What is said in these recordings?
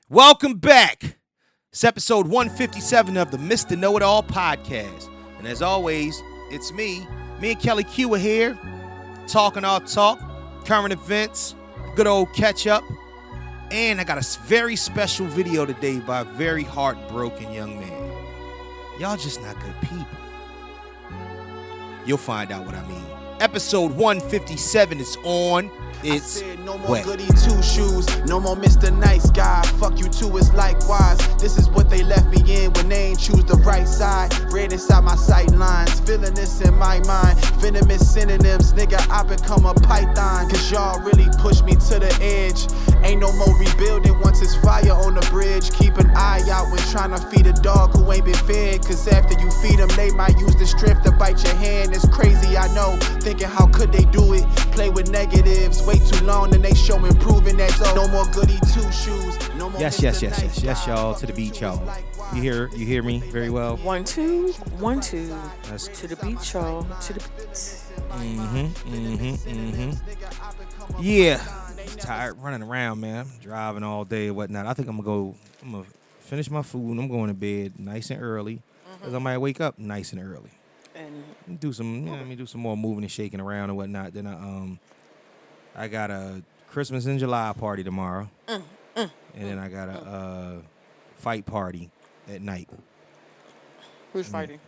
Welcome back. It's episode 157 of the Mr. KnowItAll podcast. And as always, it's me and Kelly Q are here, talking our talk, current events, good old catch up. And I got a very special video today by a very heartbroken young man. Y'all just not good people. You'll find out what I mean. Episode 157 is on. It's no more wet. goody two shoes, no more Mr. Nice Guy. Fuck you too, it's likewise. This is what they left me in when they ain't choose the right side. Red inside my sight lines, feeling this in my mind. Venomous synonyms, nigga, I become a python. Cause y'all really push me to the edge. Ain't no more rebuilding once it's fire on the bridge. Keep an eye out when trying to feed a dog who ain't been fed. Cause after you feed them, they might use the strength to bite your hand. It's crazy, I know. Thinking how could they do it? Play with negatives. Way too long, and they show improving that. So no more goody two shoes. No more Yes, y'all. To the beat, y'all. You hear me very well. 1 2 1 2. That's To the beat, y'all. To the beat. Yeah. Tired running around, man. Driving all day and whatnot. I think I'm gonna finish my food and I'm going to bed nice and early. Because I might wake up nice and early. And Do some more moving and shaking around and whatnot. Then I got a Christmas in July party tomorrow. And then I got a fight party at night. who's fighting?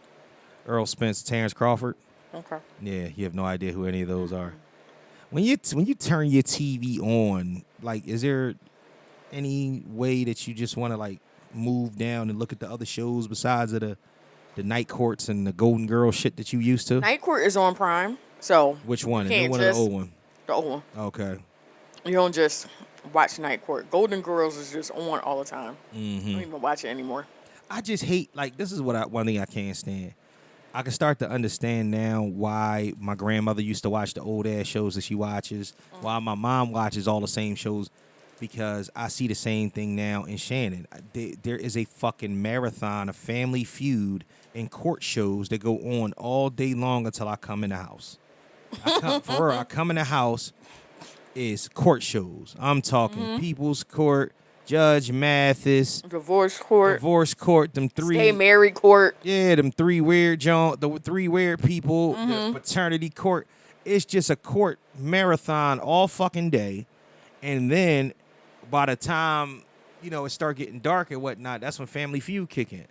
Earl Spence, Terrence Crawford. Okay. Yeah, you have no idea who any of those are. When you turn your TV on, like, is there any way that you just want to like move down and look at the other shows besides of the Night Courts and the Golden Girl shit that you used to? Night Court is on Prime, so Which one? The can't new one or the old one? the old one. Okay. You don't just watch Night Court. Golden Girls is just on all the time. Mm-hmm. I don't even watch it anymore. I just hate, like, this is one thing I can't stand. I can start to understand now why my grandmother used to watch the old ass shows that she watches, why my mom watches all the same shows, because I see the same thing now in Shannon. There is a fucking marathon of Family Feud and court shows that go on all day long until I come in the house. I come in the house, is court shows. I'm talking People's Court, Judge Mathis, Divorce Court, them three. Stay Married Court. Yeah, them three weird the three weird people, the paternity court. It's just a court marathon all fucking day. And then by the time, it start getting dark and whatnot, that's when Family Feud kick in.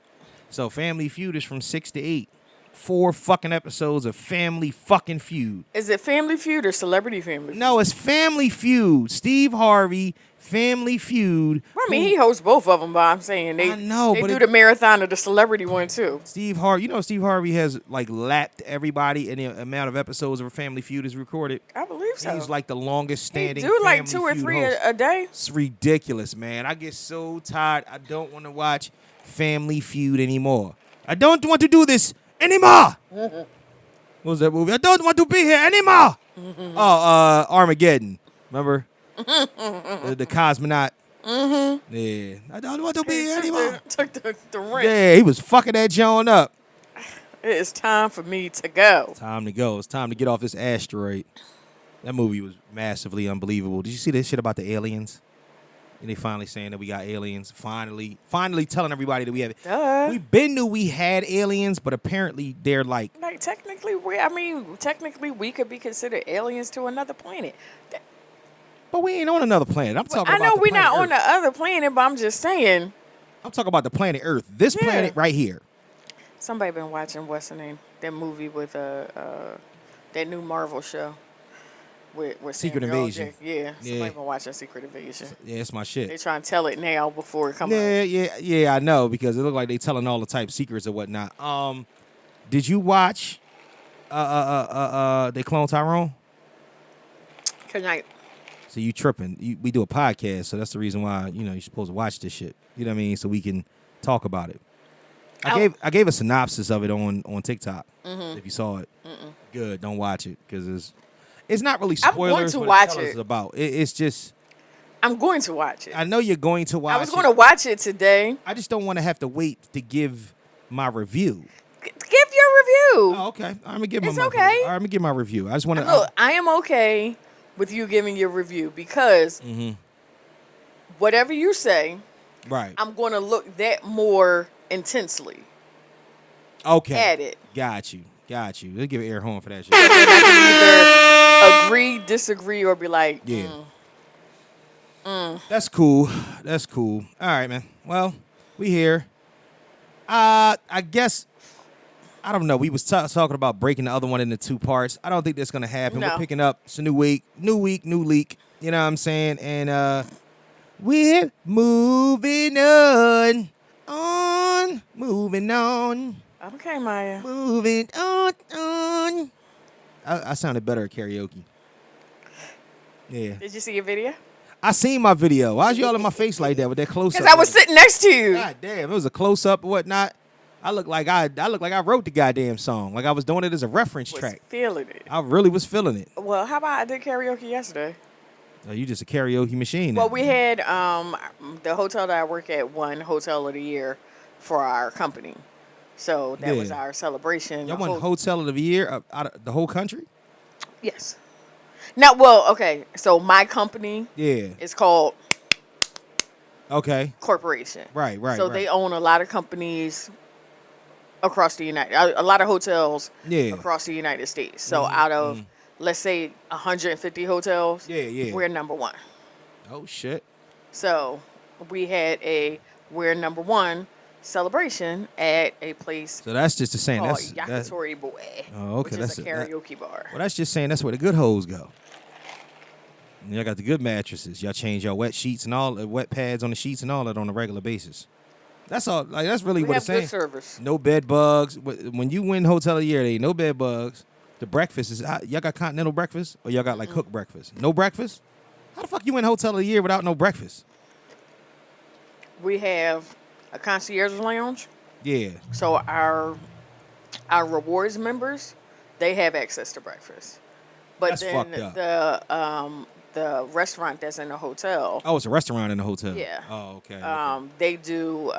So Family Feud is from 6 to 8. 4 fucking episodes of Family fucking Feud. Is it Family Feud or Celebrity Family Feud? No, it's Family Feud. Steve Harvey, Family Feud. I mean, he hosts both of them, but I'm saying I know, they but do the marathon of the celebrity one too. Steve Harvey has like lapped everybody in the amount of episodes of Family Feud is recorded. I believe so. He's like the longest standing. He do like Family 2 or Feud 3 host. a day. It's ridiculous, man. I get so tired. I don't want to watch Family Feud anymore. I don't want to do this anymore. What was that movie? I don't want to be here anymore. Armageddon. Remember? the cosmonaut. Yeah. I don't want to be here anymore. Took the wrench. Yeah, he was fucking that Joan up. It is time for me to go. Time to go. It's time to get off this asteroid. That movie was massively unbelievable. Did you see this shit about the aliens? And they finally saying that we got aliens. Finally telling everybody that we have it. We been knew we had aliens, but apparently they're like technically we could be considered aliens to another planet. But we ain't on another planet. I'm talking I about know the we're planet not Earth. on the other planet, but I'm just saying. I'm talking about the planet Earth. This planet right here. Somebody been watching what's the name? That movie with that new Marvel show. With Secret Samuel L. Invasion. Jackson. Yeah, somebody been watching Secret Invasion. Yeah, it's my shit. They trying to tell it now before it comes out. Yeah, I know, because it looked like they telling all the type secrets or whatnot. Did you watch They Clone Tyrone? Good night. So you tripping. We do a podcast, so that's the reason why, you're supposed to watch this shit. You know what I mean? So we can talk about it. I gave a synopsis of it on TikTok. If you saw it. Good, don't watch it, because it's not really spoilers. I'm going to what watch it. It's about. It's just. I'm going to watch it. I know you're going to watch it. I was going to watch it today. I just don't want to have to wait to give my review. Give your review. Oh, okay. I'm gonna give my It's review. okay. All right, I'm gonna give my review. I just want to. Look, I am okay with you giving your review because whatever you say, Right. I'm going to look that more intensely Okay. at it. Got you. Let's give an air horn for that shit. And I can either agree, disagree, or be like, Yeah. That's cool. All right, man. Well, we here. I guess, I don't know. We was talking about breaking the other one into 2 parts. I don't think that's going to happen. No. We're picking up. It's a new week, new leak. You know what I'm saying? And we're moving on. Moving on. okay, Maya. Moving on. I sounded better at karaoke. Yeah. Did you see your video? I seen my video. Why'd you all in my face like that with that close up? Because I was sitting next to you. God damn, it was a close up or whatnot. I look like I wrote the goddamn song. Like I was doing it as a reference Was track. feeling it. I really was feeling it. Well, how about I did karaoke yesterday? Oh, you just a karaoke machine. Well, now. we had the hotel that I work at won Hotel of the Year for our company. So that was our celebration. Y'all won Hotel of the Year out of the whole country? Yes. Now, well, okay. So my company Yeah. is called Okay. Corporation. Right. So they own a lot of companies across the a lot of hotels across the United States. So out of, let's say, 150 hotels, we're number 1. Oh, shit. So we had a we're number 1 celebration at a place So that's just the saying. called That's Yakitori Boy, Oh, okay, which is that's a karaoke bar. well, that's just saying that's where the good hoes go. And y'all got the good mattresses. Y'all change your wet sheets and all the wet pads on the sheets and all that on a regular basis. That's all. Like that's really We what have it's saying. good service. No bed bugs. When you win Hotel of the Year, there ain't no bed bugs. The breakfast is y'all got continental breakfast or y'all got like cooked breakfast. No breakfast. How the fuck you win Hotel of the Year without no breakfast? We have a concierge lounge. Yeah. So our rewards members, they have access to breakfast. But That's then fucked up. the restaurant that's in the hotel, Oh, it's a restaurant in the hotel. Yeah. Oh, okay. they do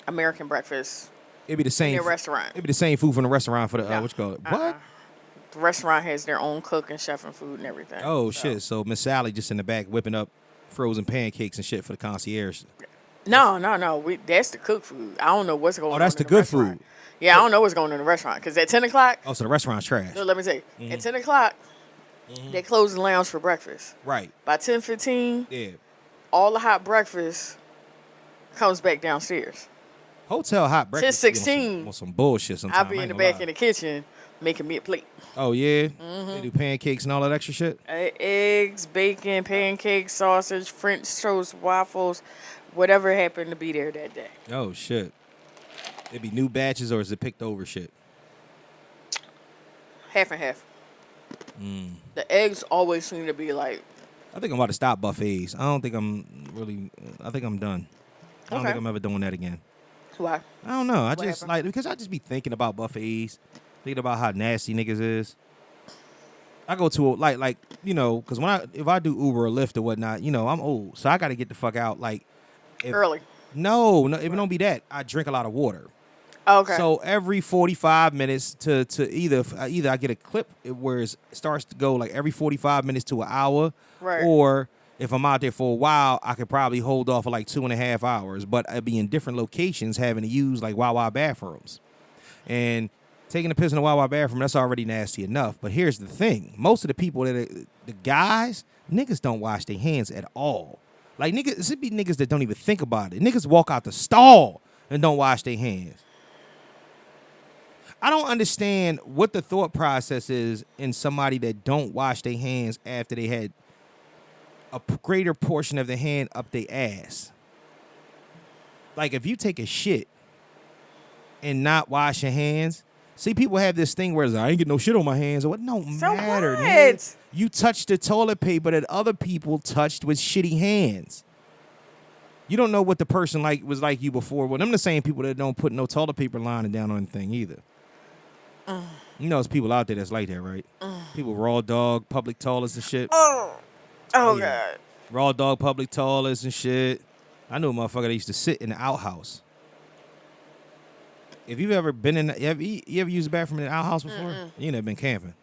American breakfast It'd be the in same. their restaurant. It'd be the same food from the restaurant for the No. what you call it? What? The restaurant has their own cook and chef and food and everything. Oh shit! So Miss Sally just in the back whipping up frozen pancakes and shit for the concierge. No. That's the cook food. I don't know what's going on. Oh, that's in the good restaurant. food. Yeah, I don't know what's going on in the restaurant. Because at 10 o'clock, Oh, so the restaurant's trash. no, let me tell you. At 10 o'clock, they close the lounge for breakfast. Right. By 10:15, Yeah. all the hot breakfast comes back downstairs. Hotel hot breakfast. 10:16, On some bullshit sometimes. I'll be in the back in the kitchen making me a plate. Oh yeah. They do pancakes and all that extra shit. Eggs, bacon, pancakes, sausage, French toast, waffles, whatever happened to be there that day. Oh shit. It be new batches or is it picked over shit? Half and half. The eggs always seem to be like, I think I'm about to stop buffets. I don't think I'm really. I think I'm done. I don't Okay. think I'm ever doing that again. why? I don't know. I What just happened? like because I just be thinking about buffets, thinking about how nasty niggas is. I go to like you know because if I do Uber or Lyft or whatnot, you know I'm old, so I got to get the fuck out. Like Early. No, if it don't be that, I drink a lot of water. Okay. So every 45 minutes to either I get a clip where it starts to go like every 45 minutes to an hour, Right. or if I'm out there for a while, I could probably hold off for like 2.5 hours. But I'd be in different locations having to use like Wawa bathrooms. And taking a piss in a Wawa bathroom, that's already nasty enough. But here's the thing. Most of the people, the guys, niggas don't wash their hands at all. Like niggas, it be niggas that don't even think about it. Niggas walk out the stall and don't wash their hands. I don't understand what the thought process is in somebody that don't wash their hands after they had a greater portion of the hand up their ass. Like if you take a shit and not wash your hands, see people have this thing where it's like, I ain't get no shit on my hands or what? No So matter. what? Nigga. You touched the toilet paper that other people touched with shitty hands. You don't know what the person was like you before. Well, them the same people that don't put no toilet paper lining down on anything either. You know, there's people out there that's like that, right? People raw dog, public toilets and shit. Oh Yeah. God. Raw dog, public toilets and shit. I knew a motherfucker that used to sit in the outhouse. If you've ever been you ever used a bathroom in the outhouse before? You ain't never been camping.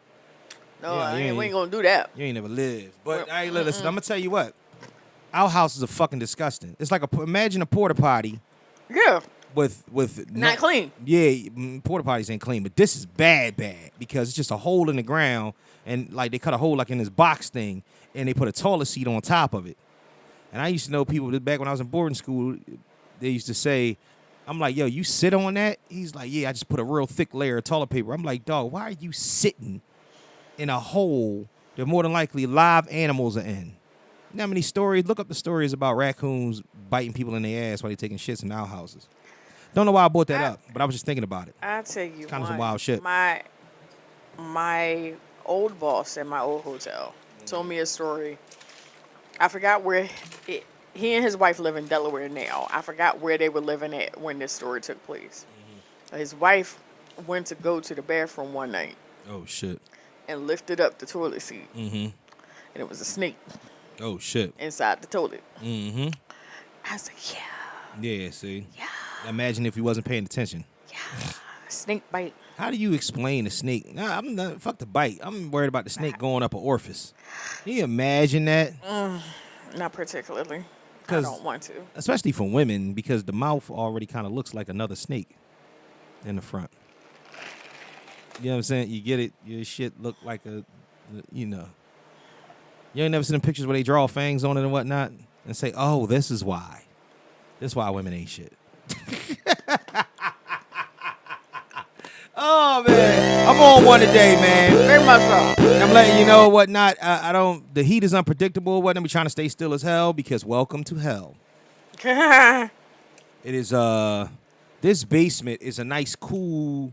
No, Yeah, I you we ain't- ain't gonna do that. You ain't never lived. But Well, hey, listen, I'm gonna tell you what. outhouses are fucking disgusting. It's like imagine a porta potty. Yeah. With not clean. Yeah, porta potties ain't clean, but this is bad because it's just a hole in the ground, and like they cut a hole like in this box thing, and they put a toilet seat on top of it. And I used to know people back when I was in boarding school, they used to say, I'm like, yo, you sit on that? He's like, yeah, I just put a real thick layer of toilet paper. I'm like, dog, why are you sitting in a hole that more than likely live animals are in? You know how many stories? Look up the stories about raccoons biting people in their ass while they're taking shits in outhouses. Don't know why I brought that up, but I was just thinking about it. I'll tell you it's kind of some wild shit. My old boss at my old hotel told me a story. I forgot where he and his wife live in Delaware now. I forgot where they were living at when this story took place. Mm-hmm. His wife went to go to the bathroom one night. Oh, shit. And lifted up the toilet seat. Mm-hmm. And it was a snake. Oh, shit. Inside the toilet. Mm-hmm. I was like, yeah. Yeah, see? Yeah. Imagine if he wasn't paying attention. Yeah. Snake bite. How do you explain a snake? Nah, I'm not, fuck the bite. I'm worried about the snake going up an orifice. Can you imagine that? Not particularly. I don't want to. Especially for women, because the mouth already kind of looks like another snake in the front. You know what I'm saying? You get it? Your shit look like you know. You ain't never seen them pictures where they draw fangs on it and whatnot and say, oh, this is why. This is why women ain't shit. Oh, man. I'm on one today, man. Very much so. I'm letting you know whatnot. The heat is unpredictable. Whatnot. We're trying to stay still as hell because welcome to hell. It is, this basement is a nice, cool,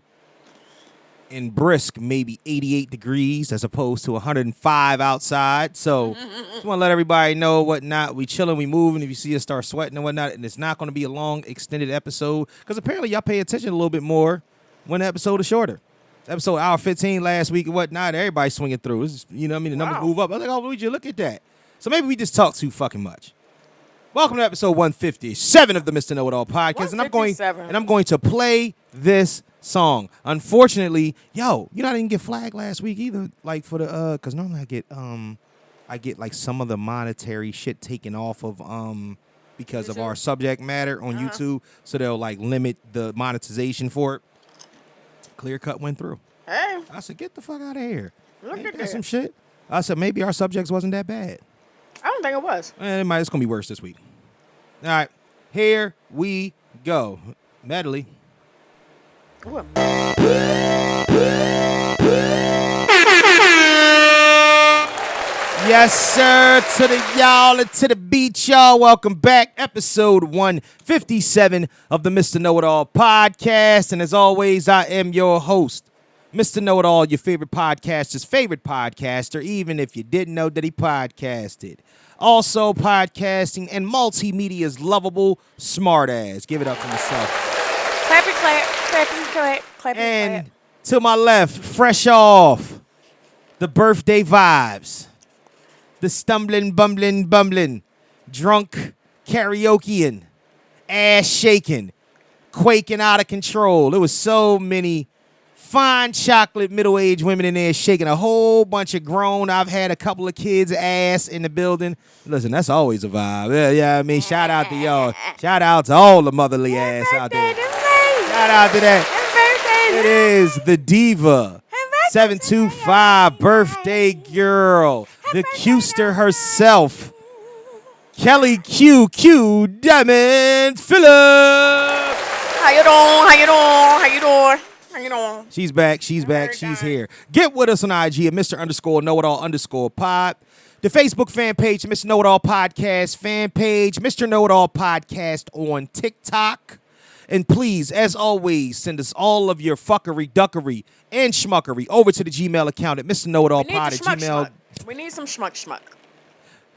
and brisk, maybe 88 degrees as opposed to 105 outside. So just want to let everybody know whatnot. We chilling, we moving. If you see us start sweating and whatnot, and it's not going to be a long, extended episode because apparently y'all pay attention a little bit more when the episode is shorter. Episode hour 15 last week and whatnot, everybody's swinging through. It's just, you know what I mean? The numbers move up. I was like, oh, would you look at that? So maybe we just talk too fucking much. Welcome to episode 157 of the Mr. Know-It-All podcast. And I'm going to play this song. Unfortunately, yo, you know I didn't get flagged last week either. Like for the because normally I get like some of the monetary shit taken off of because of our subject matter on YouTube. So they'll like limit the monetization for it. Clear cut went through. Hey. I said, get the fuck out of here. Look at that. Some shit. I said, maybe our subjects wasn't that bad. I don't think it was. It's going to be worse this week. All right. Here we go. Medley. Yes, sir. To the y'all and to the beat, y'all. Welcome back. Episode 157 of the Mr. Know-It-All podcast. And as always, I am your host, Mr. Know-It-All, your favorite podcaster's favorite podcaster, even if you didn't know that he podcasted. Also podcasting and multimedia's lovable smartass. Give it up for myself. Clappy clap, clappy clap, clappy and clap. To my left, fresh off the birthday vibes. The stumbling, bumbling, drunk, karaokeing, ass shaking, quaking out of control. There was so many fine chocolate middle-aged women in there shaking a whole bunch of grown. I've had a couple of kids' ass in the building. Listen, that's always a vibe. Yeah, I mean, shout out to y'all. Shout out to all the motherly ass out there. Shout out to that. It is the diva. 725 birthday girl. The Qster herself, Kelly Q Diamond Phillip. How you doing? She's back. She's here. Get with us on IG at Mr._Know-It-All_pod. The Facebook fan page, Mr. Know-It-All Podcast fan page, Mr. Know-It-All Podcast on TikTok. And please, as always, send us all of your fuckery, duckery, and schmuckery over to the Gmail account at Mr. Know-It-All Pod at Gmail. We need some schmuck.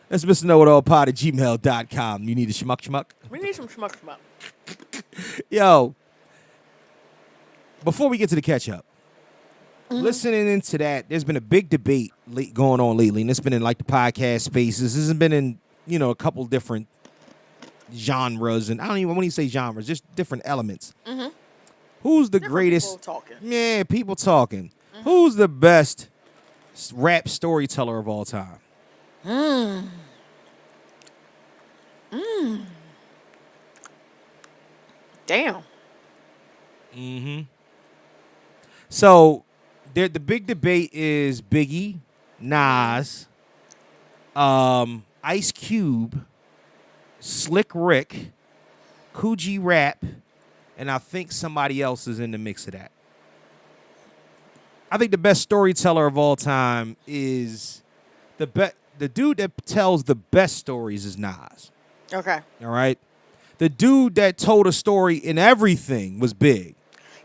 That's Mr. Know-It-All Pod at gmail.com. You need a schmuck? We need some schmuck. Yo, before we get to the catch-up, listening into that, there's been a big debate going on lately, and it's been in like the podcast spaces. This has been in, a couple different genres, and I don't even want to say genres, just different elements. Mm-hmm. Who's the greatest? People talking. Yeah, people talking. Mm-hmm. Who's the best rap storyteller of all time? Damn. So the big debate is Biggie, Nas, Ice Cube, Slick Rick, Coogee Rap, and I think somebody else is in the mix of that. I think the best storyteller of all time is the dude that tells the best stories is Nas. Okay. All right. The dude that told a story in everything was Big.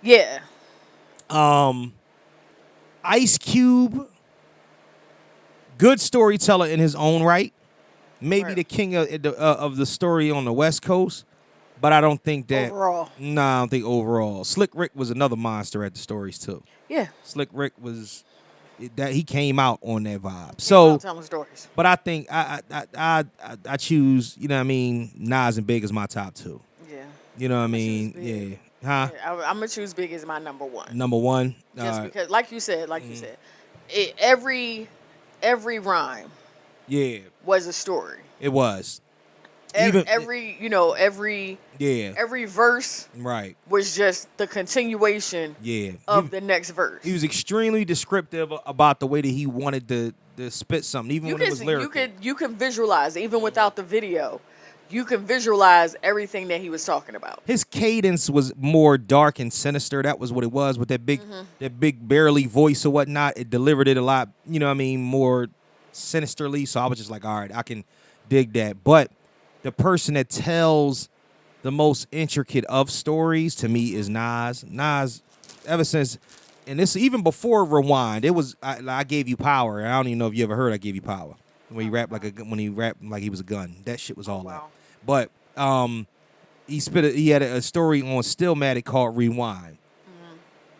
Yeah. Ice Cube, good storyteller in his own right. Maybe Right. the king of the story on the West Coast, but I don't think that Overall. Nah, I don't think overall. Slick Rick was another monster at the stories too. Yeah. Slick Rick was that he came out on that vibe. So, telling stories. but I think I choose. You know what I mean? Nas and Big is my top two. Yeah. You know what I mean? choose Big. Yeah. Huh? I'm gonna choose Big as my number one. Number one. Just because, like you said, every rhyme Yeah, was a story. it was. Every Yeah. every verse Right. was just the continuation Yeah. of the next verse. He was extremely descriptive about the way that he wanted to spit something, even when it was lyrical. You can visualize, even without the video, you can visualize everything that he was talking about. His cadence was more dark and sinister. That was what it was with that big barely voice or whatnot. It delivered it a lot, you know what I mean, more sinisterly. So I was just like, all right, I can dig that. But the person that tells the most intricate of stories to me is Nas. Nas, ever since, and this even before Rewind, it was I Gave You Power. I don't even know if you ever heard I Gave You Power. When he rapped like he was a gun. That shit was all that. But he had a story on Stillmatic called Rewind.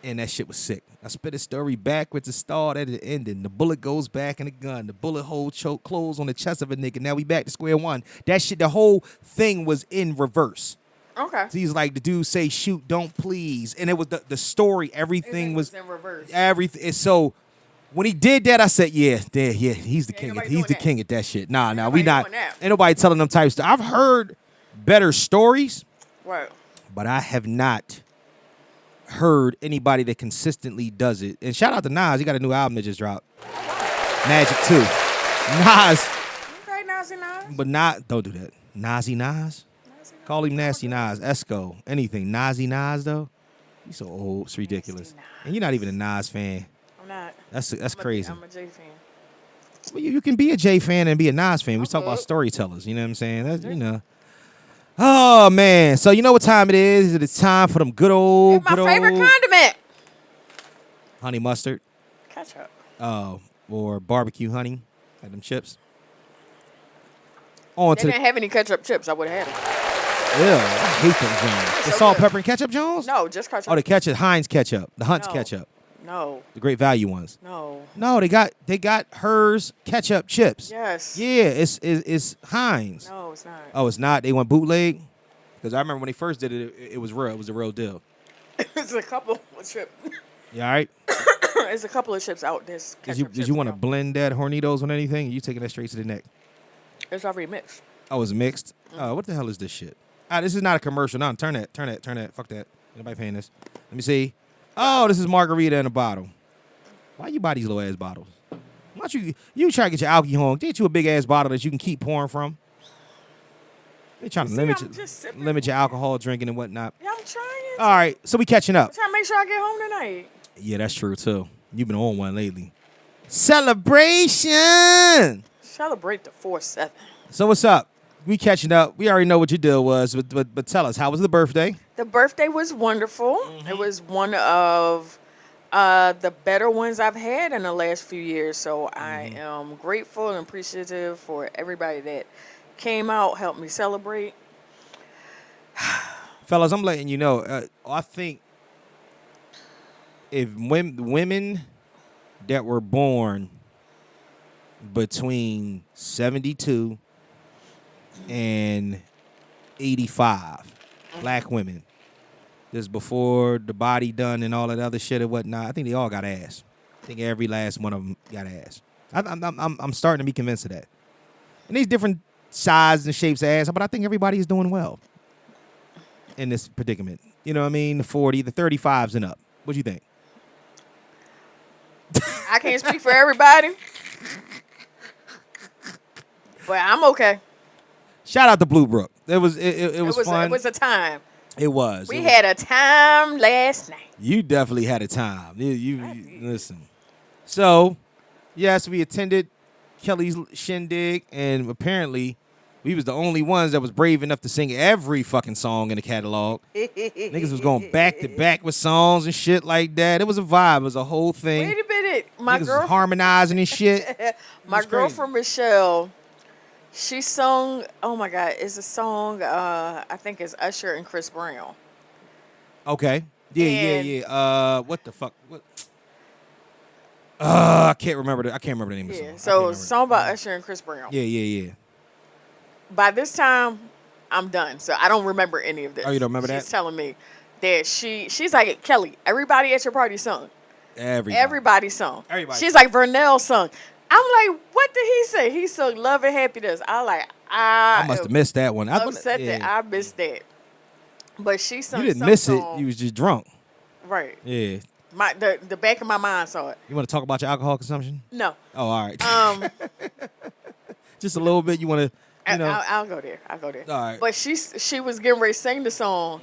And that shit was sick. I spit a story backwards to start at the ending. The bullet goes back in the gun. The bullet hole choke close on the chest of a nigga. Now we back to square one. That shit, the whole thing was in reverse. Okay. So he's like, the dude say, shoot, don't please. And it was the story, everything was in reverse. everything. And so when he did that, I said, yeah, he's the king. nobody He's doing the that. king at that shit. Nah, we nobody not. doing that. Ain't nobody telling them types. I've heard better stories, Right. but I have not heard anybody that consistently does it. And shout out to Nas. He got a new album that just dropped. Magic 2. Nas. Okay, Nazi Nas. But not, don't do that. Nazi Nas? Call him Nasty Nas. Esco. Anything. Nazi Nas, though? He's so old. It's ridiculous. Nas. And you're not even a Nas fan. I'm not. That's crazy. I'm a J fan. Well, you can be a J fan and be a Nas fan. We talk about good. storytellers. You know what I'm saying? That's, you know. Oh, man. So you know what time it is? It's time for them good old, My favorite condiment. honey mustard. Ketchup. Or barbecue honey. Like them chips. On They to didn't have any ketchup chips. I would have had them. Ew, I hate them Jones. The so salt, good. pepper, and ketchup Jones? No, just ketchup. Oh, the ketchup, Heinz ketchup. The Hunt's No. ketchup. No. The Great Value ones. No. No, they got hers ketchup chips. Yes. Yeah, it's Heinz. No, it's not. Oh, it's not? They went bootleg? Because I remember when they first did it, it was real. It was a real deal. It's a couple of chips. You all right? There's a couple of chips out. This Did you want to blend that Hornitos with anything? Or you taking that straight to the neck? It's already mixed. Oh, it's mixed? What the hell is this shit? This is not a commercial. No, turn that. Fuck that. Nobody paying this. Let me see. Oh, this is margarita in a bottle. Why you buy these little ass bottles? Why don't you try to get your alcohol? Get you a big ass bottle that you can keep pouring from. They trying to limit your alcohol drinking and whatnot. Yeah, I'm trying. All right, so we catching up. I'm trying to make sure I get home tonight. Yeah, that's true too. You've been on one lately. Celebration. Celebrate the 4-7. So what's up? We catching up. We already know what your deal was, but tell us, how was the birthday? The birthday was wonderful. It was one of the better ones I've had in the last few years. So I am grateful and appreciative for everybody that came out, helped me celebrate. Fellas, I'm letting you know, I think if women that were born between 72 and 85, black women, just before the body done and all that other shit and whatnot, I think they all got ass. I think every last one of them got ass. I'm starting to be convinced of that. And these different size and shapes of ass, but I think everybody is doing well in this predicament. You know what I mean? The 40, the 35s and up. What do you think? I can't speak for everybody, but I'm okay. Shout out to Blue Brook. It was fun. It was a time. It was. We had a time last night. You definitely had a time. You listen. So, yes, we attended Kelly's shindig, and apparently we was the only ones that was brave enough to sing every fucking song in the catalog. Niggas was going back to back with songs and shit like that. It was a vibe. It was a whole thing. Wait a minute. Niggas was harmonizing and shit. My girlfriend Michelle, she sung, oh my God, it's a song, I think it's Usher and Chris Brown. Okay. Yeah. What the fuck? What? I can't remember the name of the song. So it's a song about Usher and Chris Brown. Yeah. By this time, I'm done. So I don't remember any of this. Oh, you don't remember that? She's telling me that she's like, Kelly, everybody at your party sung. Everybody sung. Everybody. She's like, Vernell sung. I'm like, what did he say? He sung Love and Happiness. I must have missed that one. Upset that I missed that. But she sung. You didn't miss it. You was just drunk. Right. Yeah. The back of my mind saw it. You want to talk about your alcohol consumption? No. Oh, all right. Just a little bit. You want to, I'll go there. All right. But she was getting ready to sing the song,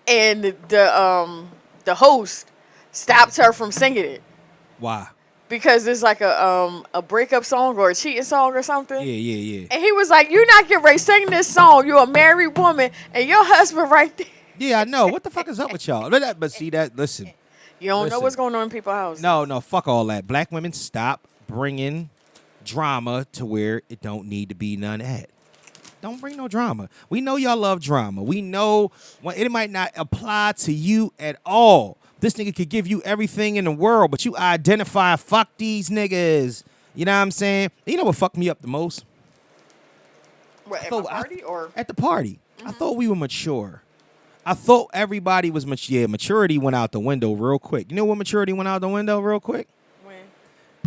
and the host stopped her from singing it. Why? Because it's like a breakup song or a cheating song or something. Yeah. And he was like, "You're not getting ready to sing this song. You're a married woman, and your husband right there." Yeah, I know. What the fuck is up with y'all? But see that. Listen. You don't know what's going on in people's houses. No. Fuck all that. Black women, stop bringing drama to where it don't need to be none at. Don't bring no drama. We know y'all love drama. We know it might not apply to you at all. This nigga could give you everything in the world, but you identify, fuck these niggas. You know what I'm saying? You know what fucked me up the most? What, at the party or? At the party. I thought we were mature. I thought everybody was mature. Yeah, maturity went out the window real quick. You know when maturity went out the window real quick?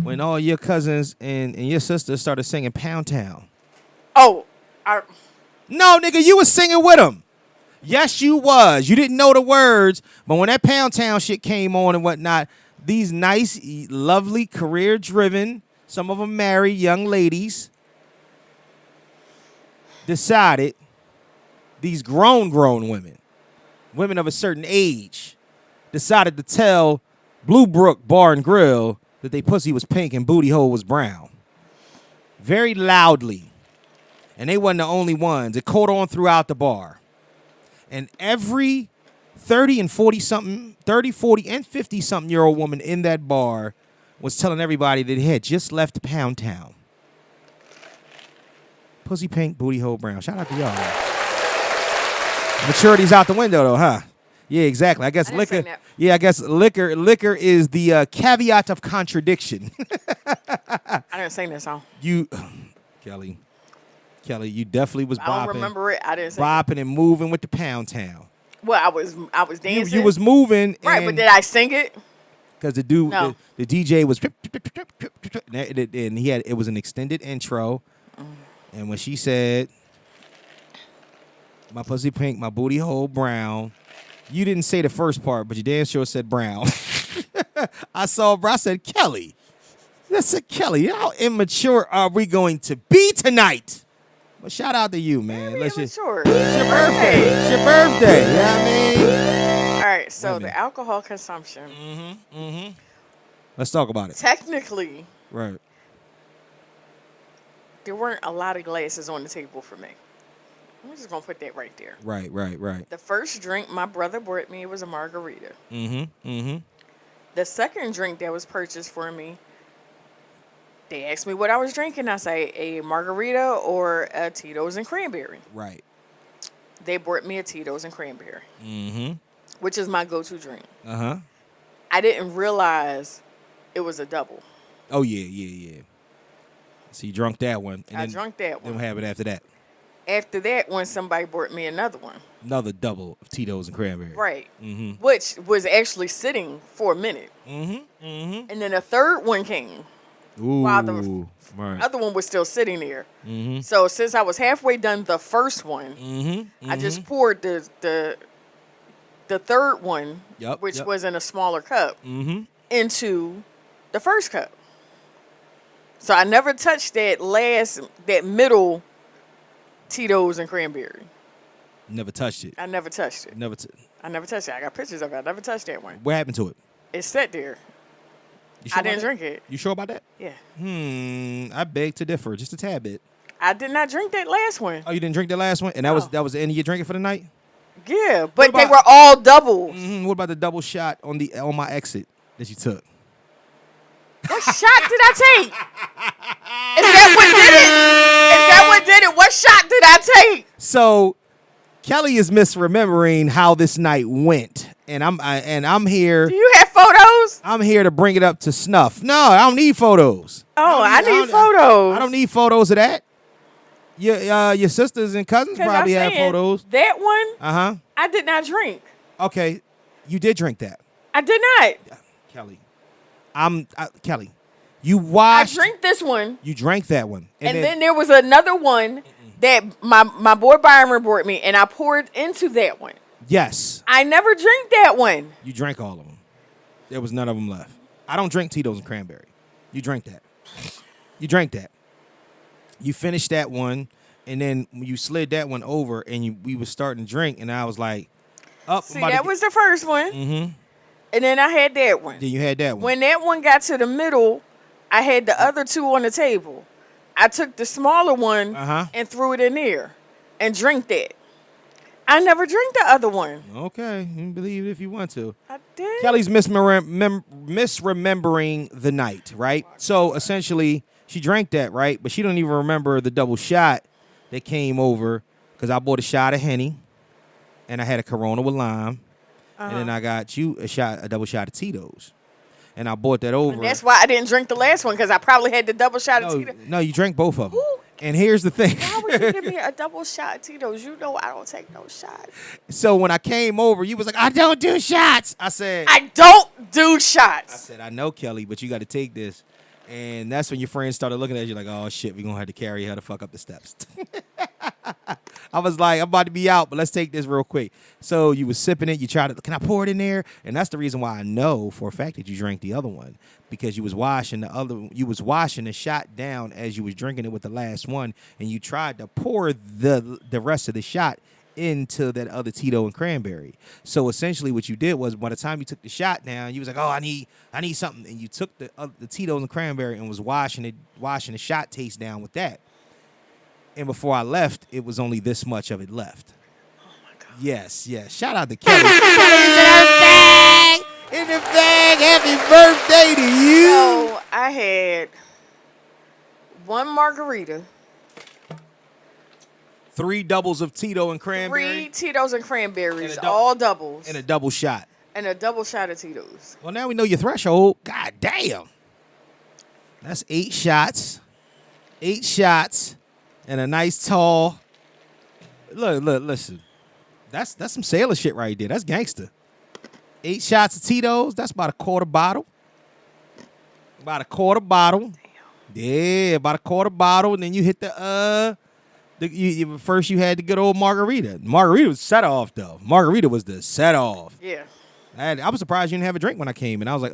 When all your cousins and your sisters started singing Pound Town. Oh. No, nigga, you was singing with them. Yes, you was. You didn't know the words, but when that Pound Town shit came on and whatnot, these nice, lovely, career-driven, some of them married young ladies, decided, these grown women of a certain age, decided to tell Blue Brook Bar and Grill that they pussy was pink and booty hole was brown. Very loudly. And they wasn't the only ones. It caught on throughout the bar. And every 30 and 40 something, 30, 40, and 50 something year old woman in that bar was telling everybody that they had just left Pound Town. Pussy pink, booty hole brown. Shout out to y'all. Maturity's out the window though, huh? Yeah, exactly. I guess liquor. Yeah, I guess liquor is the caveat of contradiction. I didn't sing that song. Kelly, you definitely was bopping. I don't remember it. I didn't sing bopping and moving with the Pound Town. Well, I was dancing. You was moving. Right, but did I sing it? Because the dude, No. the DJ was, and it was an extended intro. And when she said, "My pussy pink, my booty hole brown," you didn't say the first part, but you damn sure said brown. I said, Kelly. I said, Kelly, how immature are we going to be tonight? Well, shout out to you, man. It's your birthday. It's your birthday. You know what I mean? All right, so the alcohol consumption. Let's talk about it. Technically, Right. there weren't a lot of glasses on the table for me. I'm just going to put that right there. Right. The first drink my brother brought me was a margarita. Mm-hmm. The second drink that was purchased for me, they asked me what I was drinking. I say a margarita or a Tito's and cranberry. Right. They brought me a Tito's and cranberry, which is my go-to drink. Uh-huh. I didn't realize it was a double. Oh, yeah. So you drunk that one. And I drank that one. Then what happened after that? After that, when somebody brought me another one. Another double of Tito's and cranberry. Right. Which was actually sitting for a minute. And then a third one came. while the Ooh, right. other one was still sitting there. Mm-hmm. So since I was halfway done the first one, Mm-hmm. I just poured the third one, Yep, which yep. was in a smaller cup, Mm-hmm. into the first cup. So I never touched that middle Tito's and cranberry. Never touched it. I never touched it. Never. I never touched it. I got pictures of it. I never touched that one. What happened to it? It sat there. You sure I about didn't that? drink it. You sure about that? Yeah. I beg to differ, just a tad bit. I did not drink that last one. Oh, you didn't drink the last one, and that was the end of your drinking for the night. Yeah, but they about- were all doubles. What about the double shot on my exit that you took? What shot did I take? Is that what did it? Is that what did it? What shot did I take? So Kelly is misremembering how this night went, and I'm here. Do you have photos? I'm here to bring it up to snuff. No, I don't need photos. Oh, I need don't- photos. I don't need photos of that. Your sisters and cousins 'Cause probably I'm have saying photos. That one, Uh-huh. I did not drink. Okay, you did drink that, I did not. Kelly. Kelly. You I watched. drank this one, You drank that one, and then there was another one that my boy Byron brought me, and I poured into that one. yes, I never drank that one. you drank all of them. There was none of them left. I don't drink Tito's and cranberry. You drank that. You drank that. You finished that one, and then you slid that one over, and we was starting to drink, and I was like, "Up." See, that was the first one, and then I had that one. Then you had that one. When that one got to the middle, I had the other two on the table. I took the smaller one and threw it in there and drank that. I never drank the other one. Okay, you can believe it if you want to. I did. Kelly's misremembering the night, right? So essentially, she drank that, right? But she don't even remember the double shot that came over because I bought a shot of Henny, and I had a Corona with lime, and then I got you a double shot of Tito's, and I bought that over. And that's why I didn't drink the last one because I probably had the double shot of Tito's. No, you drank both of them. Who? And here's the thing. Why would you give me a double shot of Tito's? You know I don't take no shots. So when I came over, you was like, "I don't do shots." I said, I don't do shots. I know, Kelly, but you got to take this. And that's when your friends started looking at you like, "Oh shit, we're gonna have to carry her the fuck up the steps." I was like, I'm about to be out, but let's take this real quick. So you was sipping it. You tried to, can I pour it in there? And that's the reason why I know for a fact that you drank the other one, because you was washing the shot down as you was drinking it with the last one, and you tried to pour the rest of the shot into that other Tito and cranberry. So essentially what you did was by the time you took the shot down, you was like, "Oh, I need something." And you took the Tito's and cranberry and was washing the shot taste down with that. And before I left, it was only this much of it left. Oh my God. Yes. Shout out to Kelly. Kelly's in her bag. In the bag. Happy birthday to you. So I had one margarita, 3 doubles of Tito and 3 cranberry. Tito's and cranberries, And a all doubles, And a double shot. and a double shot of Tito's. Well, now we know your threshold. God damn. That's 8 shots. 8 shots. And a nice tall. Look, listen. That's some sailor shit right there. That's gangster. 8 shots of Tito's. That's about a quarter bottle. Damn. Yeah, about a quarter bottle. And then you hit first you had the good old margarita. Margarita was set off, though. Margarita was the set off. Yeah. I was surprised you didn't have a drink when I came. And I was like,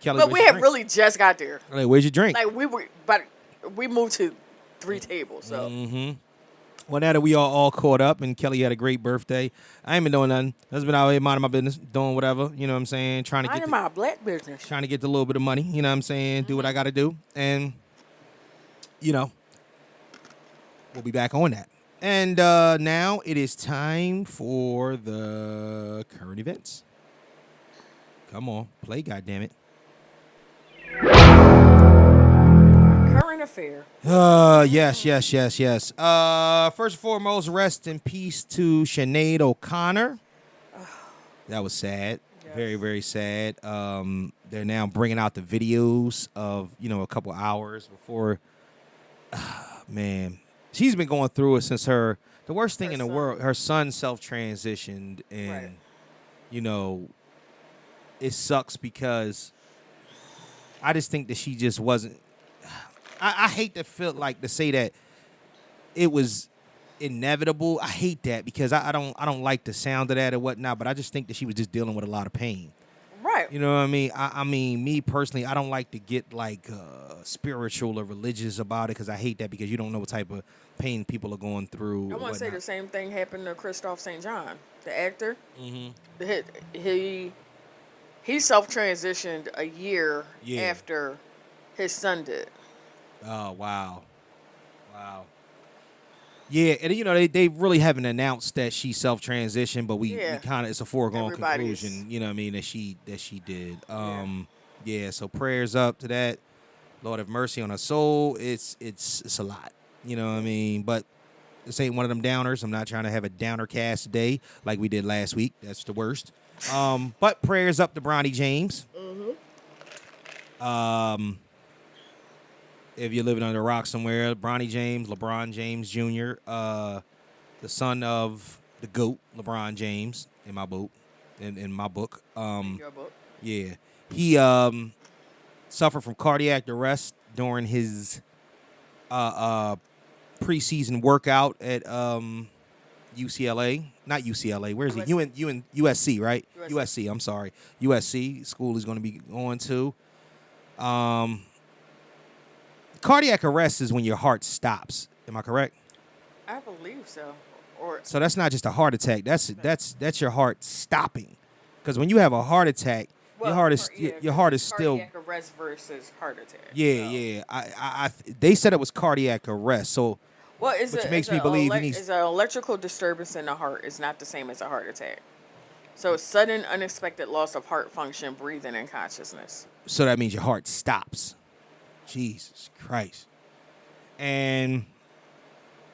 Kelly, But we where's your had drink? really just got there. Like, where's your drink? Like we moved to 3 tables. So Well, now that we all caught up and Kelly had a great birthday, I ain't been doing nothing. I've just been out here minding my business, doing whatever, you know what I'm saying, trying to minding my black business. trying to get the little bit of money, you know what I'm saying, do what I got to do. And, we'll be back on that. And now it is time for the current events. Come on, play, goddammit. Current affair. Yes. First and foremost, rest in peace to Sinead O'Connor. That was sad. Yes. Very, very sad. They're now bringing out the videos of, a couple hours before. Man, she's been going through it since the worst thing in the world, her son self-transitioned. And, Right. it sucks because I just think that she just wasn't. I hate to feel like to say that it was inevitable. I hate that because I don't like the sound of that or whatnot. But I just think that she was just dealing with a lot of pain. Right. You know what I mean? I mean, me personally, I don't like to get like spiritual or religious about it because I hate that because you don't know what type of pain people are going through. I want to say the same thing happened to Christoph St. John, the actor. Mm-hmm. He self-transitioned a year Yeah. after his son did. Oh, wow. Yeah, and they really haven't announced that she self-transitioned, but we kind of, it's a foregone conclusion, you know what I mean, that she did. Yeah, so prayers up to that. Lord have mercy on her soul. It's a lot, you know what I mean? But this ain't one of them downers. I'm not trying to have a downer cast today like we did last week. That's the worst. But prayers up to Bronny James. If you're living under a rock somewhere, Bronny James, LeBron James Jr., the son of the GOAT, LeBron James, in my book. In my book. Your book. Yeah. He suffered from cardiac arrest during his preseason workout at UCLA. Not UCLA. Where is he? USC, right? USC, I'm sorry. USC, school he's going to be going to. Cardiac arrest is when your heart stops. Am I correct? I believe so. So that's not just a heart attack. That's your heart stopping. Because when you have a heart attack, your heart is still cardiac arrest versus heart attack. Yeah. They said it was cardiac arrest. So which makes me believe it's an electrical disturbance in the heart is not the same as a heart attack. So sudden, unexpected loss of heart function, breathing, and consciousness. So that means your heart stops. Jesus Christ. And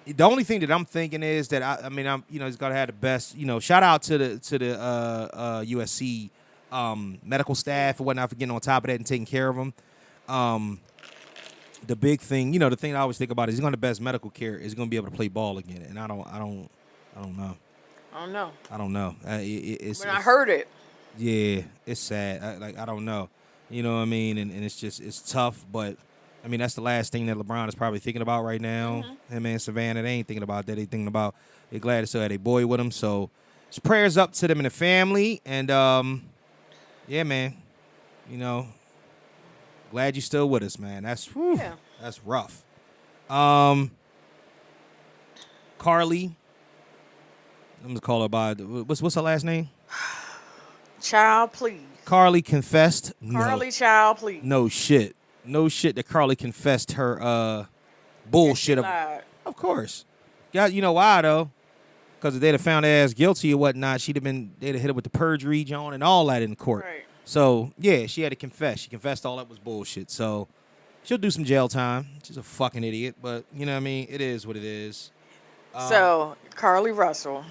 the only thing that I'm thinking is that I'm he's gotta have the best, shout out to the USC medical staff and whatnot for getting on top of that and taking care of him. The big thing, the thing I always think about is he's going to the best medical care is going to be able to play ball again. And I don't know. I don't know. I heard it. Yeah, it's sad. I don't know. You know what I mean? And it's tough, but I mean, that's the last thing that LeBron is probably thinking about right now. Mm-hmm. Him and Savannah, they ain't thinking about that. They thinking about, they're glad to still have a boy with them. So just prayers up to them and the family. And, yeah, man, glad you're still with us, man. That's rough. Carly, I'm going to call her by, what's her last name? Child, please. Carly confessed. Child, please. No shit that Carly confessed her bullshit. Of course. Yeah, you know why though? Because if they'd have found her ass guilty or whatnot, they'd have hit her with the perjury, John, and all that in court. Right. So yeah, she had to confess. She confessed all that was bullshit. So she'll do some jail time. She's a fucking idiot, but you know what I mean? It is what it is. So Carly Russell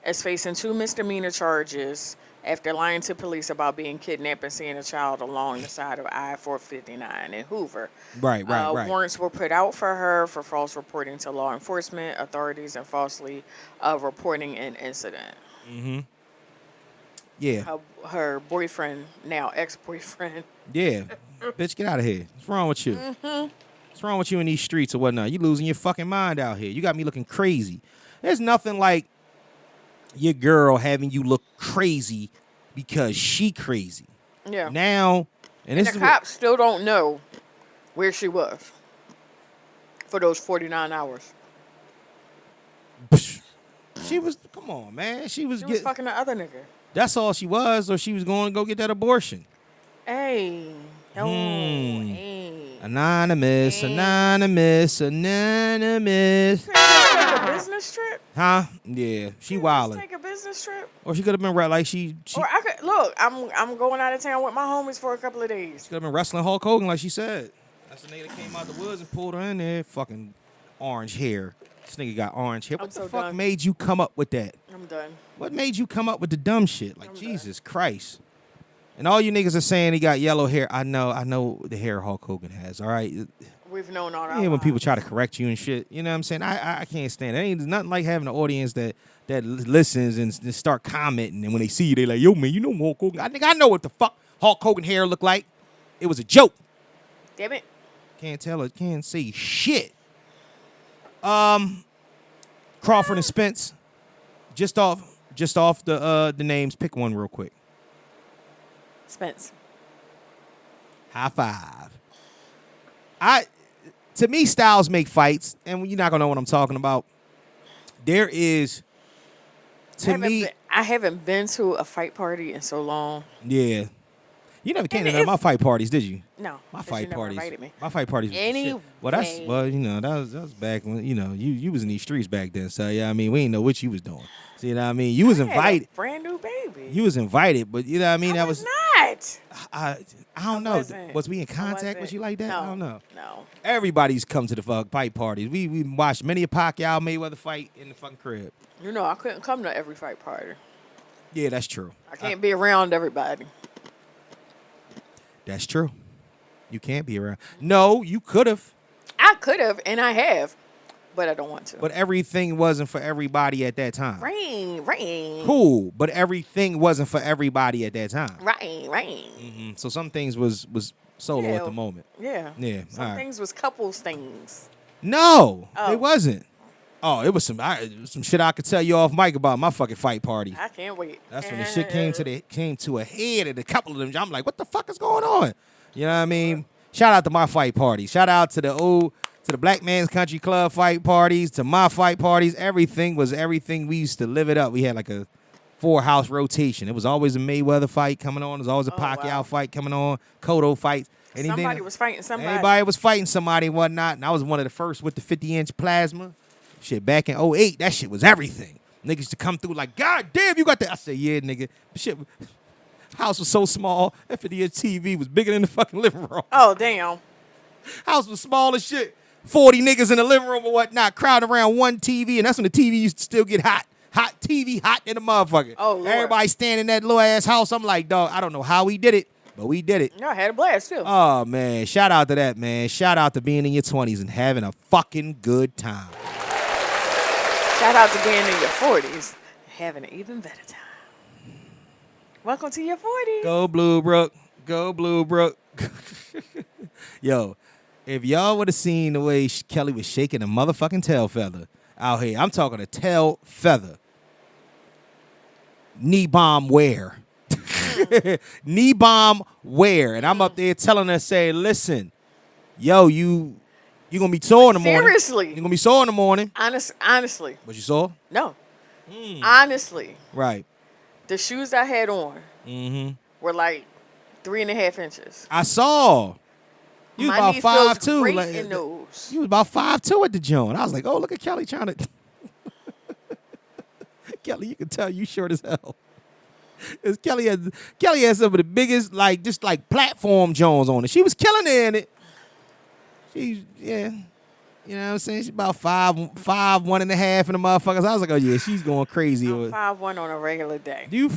is facing 2 misdemeanor charges after lying to police about being kidnapped and seeing a child along the side of I-459 in Hoover. Right. Warrants were put out for her for false reporting to law enforcement authorities and falsely reporting an incident. Mm-hmm. Yeah. Her boyfriend, now ex-boyfriend. Yeah. Bitch, get out of here. What's wrong with you? Mm-hmm. What's wrong with you in these streets or whatnot? You losing your fucking mind out here. You got me looking crazy. There's nothing like your girl having you look crazy because she crazy. Yeah. Now, and the cops still don't know where she was for those 49 hours. She was, come on, man. She was fucking the other nigga. That's all she was, or she was going to go get that abortion. Hey. Hey. Anonymous. You can't just take a business trip? Huh? Yeah. She wildin'. Take a business trip? Or she could have been like she Or I could look, I'm going out of town with my homies for a couple of days. She could have been wrestling Hulk Hogan like she said. That's the nigga that came out the woods and pulled her in there. Fucking orange hair. This nigga got orange hair. What the fuck made you come up with that? I'm done. What made you come up with the dumb shit? Like, Jesus Christ. And all you niggas are saying he got yellow hair. I know the hair Hulk Hogan has, all right? We've known all our when lives. people try to correct you and shit. You know what I'm saying? I can't stand it. There's nothing like having an audience that listens and start commenting. And when they see you, they like, yo, man, you know Hulk Hogan. I know what the fuck Hulk Hogan hair look like. It was a joke. Damn it. Can't tell it. Can't say shit. Crawford and Spence. Just off the names. Pick one real quick. Spence. High five. To me, styles make fights, and you're not gonna know what I'm talking about. There is, I haven't been to a fight party in so long. Yeah. You never came to none of my fight parties, did you? No. My 'cause fight you never parties. invited me. My fight parties. Was the shit. Well, that was back when you was in these streets back then. So yeah, I mean, we didn't know what you was doing. So, you know what I mean? You was invited. Brand new baby. You was invited, but you know what I mean? I was not. I don't know. wasn't. Was we in contact wasn't. with you like that? No. I don't know. No. Everybody's come to the fight parties. We watched many a Pacquiao Mayweather fight in the fucking crib. You know, I couldn't come to every fight party. Yeah, that's true. I can't be around everybody. That's true. You can't be around. No, you could have. I could have, and I have, but I don't want to. But everything wasn't for everybody at that time. Rain. Cool, but everything wasn't for everybody at that time. Rain. So some things was solo Yeah. at the moment. Yeah. Yeah, Some all right. things was couples things. No, Oh. it wasn't. Oh, it was some shit I could tell you off mic about my fucking fight party. I can't wait. That's when the shit came to a head at a couple of them. I'm like, what the fuck is going on? You know what I mean? Shout out to my fight parties. Shout out to the Black Man's Country Club fight parties, to my fight parties. Everything was everything. We used to live it up. We had like a 4-house rotation. It was always a Mayweather fight coming on. There was always a Pacquiao fight coming on. Cotto fights. Anything. Somebody was fighting somebody. Everybody was fighting somebody and whatnot. And I was one of the first with the 50-inch plasma. Shit, back in 08, that shit was everything. Niggas used to come through like, God damn, you got that. I said, yeah, nigga. Shit, house was so small, that 50-inch TV was bigger than the fucking living room. Oh, damn. House was small as shit. 40 niggas in the living room or whatnot, crowding around one TV, and that's when the TV used to still get hot. Hot TV, hot in the motherfucker. Oh, Lord. Everybody standing in that little ass house. I'm like, dog, I don't know how we did it, but we did it. No, I had a blast, too. Oh, man. Shout out to that, man. Shout out to being in your 20s and having a fucking good time. Shout out to being in your 40s and having an even better time. Welcome to your 40s. Go Blue Brook. Go Blue Brook. Yo, if y'all would have seen the way Kelly was shaking a motherfucking tail feather out here, I'm talking a tail feather. Knee bomb wear. Knee bomb wear. And I'm up there telling her, say, listen, yo, you gonna be sore in the morning. Seriously. You're gonna be sore in the morning. Honestly. But you saw? No. Honestly. Right. The shoes I had on were like 3.5 inches. I saw. You was My about knee feels 5'2". great Like, in those. you was about 5'2" at the joint. I was like, oh, look at Kelly trying to. Kelly, you can tell you short as hell. 'Cause Kelly had some of the biggest, like, just like platform Jones on it. She was killing it in it. Yeah. You know what I'm saying? She's about 5'1.5" in the motherfuckers. I was like, oh yeah, she's going crazy. I'm 5'1" on a regular day. You was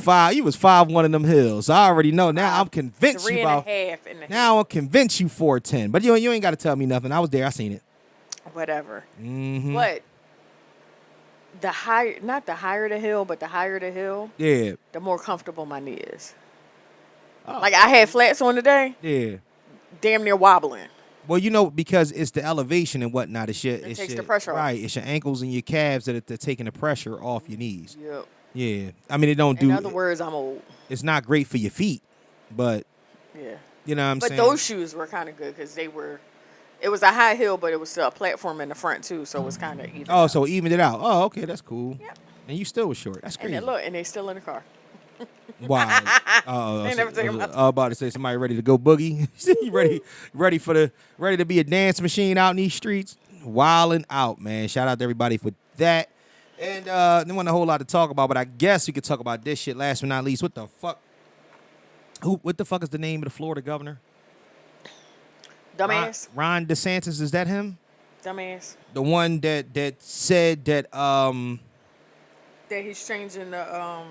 5'1" in them hills. So I already know. Now I'm convinced you about. 3.5 in the Now I'm convinced you 4'10". But you ain't got to tell me nothing. I was there. I seen it. Whatever. But not the higher the hill, but the higher the hill, Yeah. the more comfortable my knee is. Oh. Like I had flats on today, Yeah. damn near wobbling. Well, because it's the elevation and whatnot. It takes the pressure off. Right. It's your ankles and your calves that are taking the pressure off your knees. Yep. Yeah. I mean, it don't do. In other words, I'm old. It's not great for your feet, but Yeah. you know what I'm But saying. those shoes were kind of good because it was a high heel, but it was still a platform in the front too, so it was kind of even. Oh, out. so it evened it out. Oh, okay, that's cool. Yep. And you still was short. That's And crazy. then look, and they still in the car. Wow. They never take 'em out. I was about to say somebody ready to go boogie. You ready to be a dance machine out in these streets? Wilding out, man. Shout out to everybody for that. And there wasn't a whole lot to talk about, but I guess we could talk about this shit. Last but not least, what the fuck? What the fuck is the name of the Florida governor? Dumbass. Ron DeSantis, is that him? Dumbass. The one that said that That he's changing the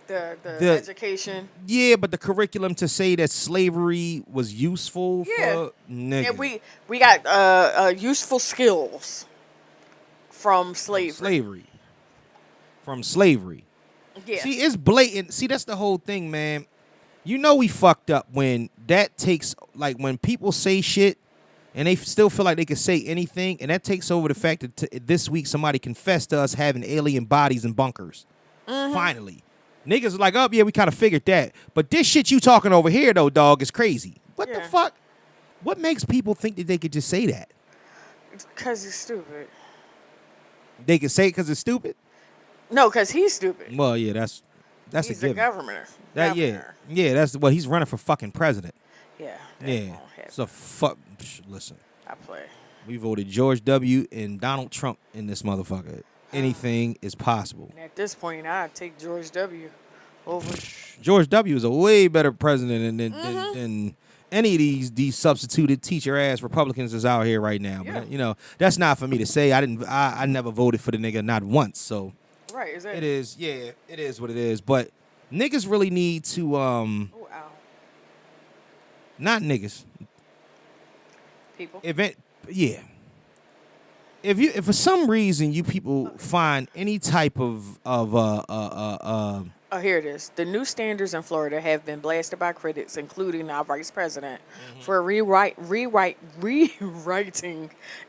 The- education. yeah, but the curriculum to say that slavery was useful Yeah. for nigga. And we got useful skills from slavery. From slavery. Yeah. See, it's blatant. See, that's the whole thing, man. You know we fucked up when that takes, like, when people say shit and they still feel like they can say anything, and that takes over the fact that this week somebody confessed to us having alien bodies in bunkers. Finally. Niggas are like, oh, yeah, we kind of figured that. But this shit you talking over here, though, dog, is crazy. What the fuck? What makes people think that they could just say that? Because he's stupid. They can say it because it's stupid? No, because he's stupid. Well, yeah, that's he's a given. the governor. Yeah, that's well, he's running for fucking president. Yeah. Yeah. So listen. I play. We voted George W. and Donald Trump in this motherfucker. Anything is possible. And at this point, I'd take George W. over. George W. is a way better president than any of these substituted teacher ass Republicans is out here right now. Yeah. But you know, that's not for me to say. I never voted for the nigga, not once. So right, is that it is, yeah, it is what it is. But niggas really need to not niggas. People. If for some reason you people find any type of Oh, here it is. The new standards in Florida have been blasted by critics, including our vice president, for rewriting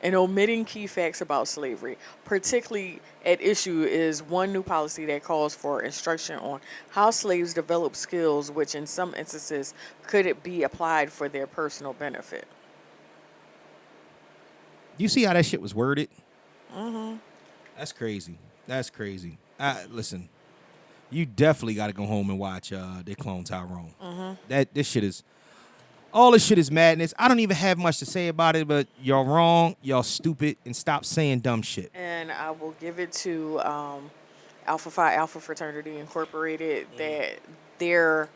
and omitting key facts about slavery. Particularly at issue is one new policy that calls for instruction on how slaves develop skills, which in some instances could it be applied for their personal benefit. You see how that shit was worded? That's crazy. Listen, you definitely got to go home and watch They Clone Tyrone. All this shit is madness. I don't even have much to say about it, but y'all wrong, y'all stupid, and stop saying dumb shit. And I will give it to Alpha Phi Alpha Fraternity Incorporated that their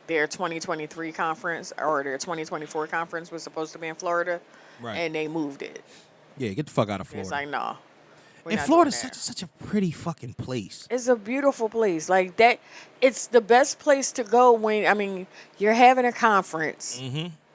2023 conference or their 2024 conference was supposed to be in Florida, and they moved it. Yeah, get the fuck out of Florida. It's like, nah. And Florida's such a pretty fucking place. It's a beautiful place. Like that, it's the best place to go when, I mean, you're having a conference.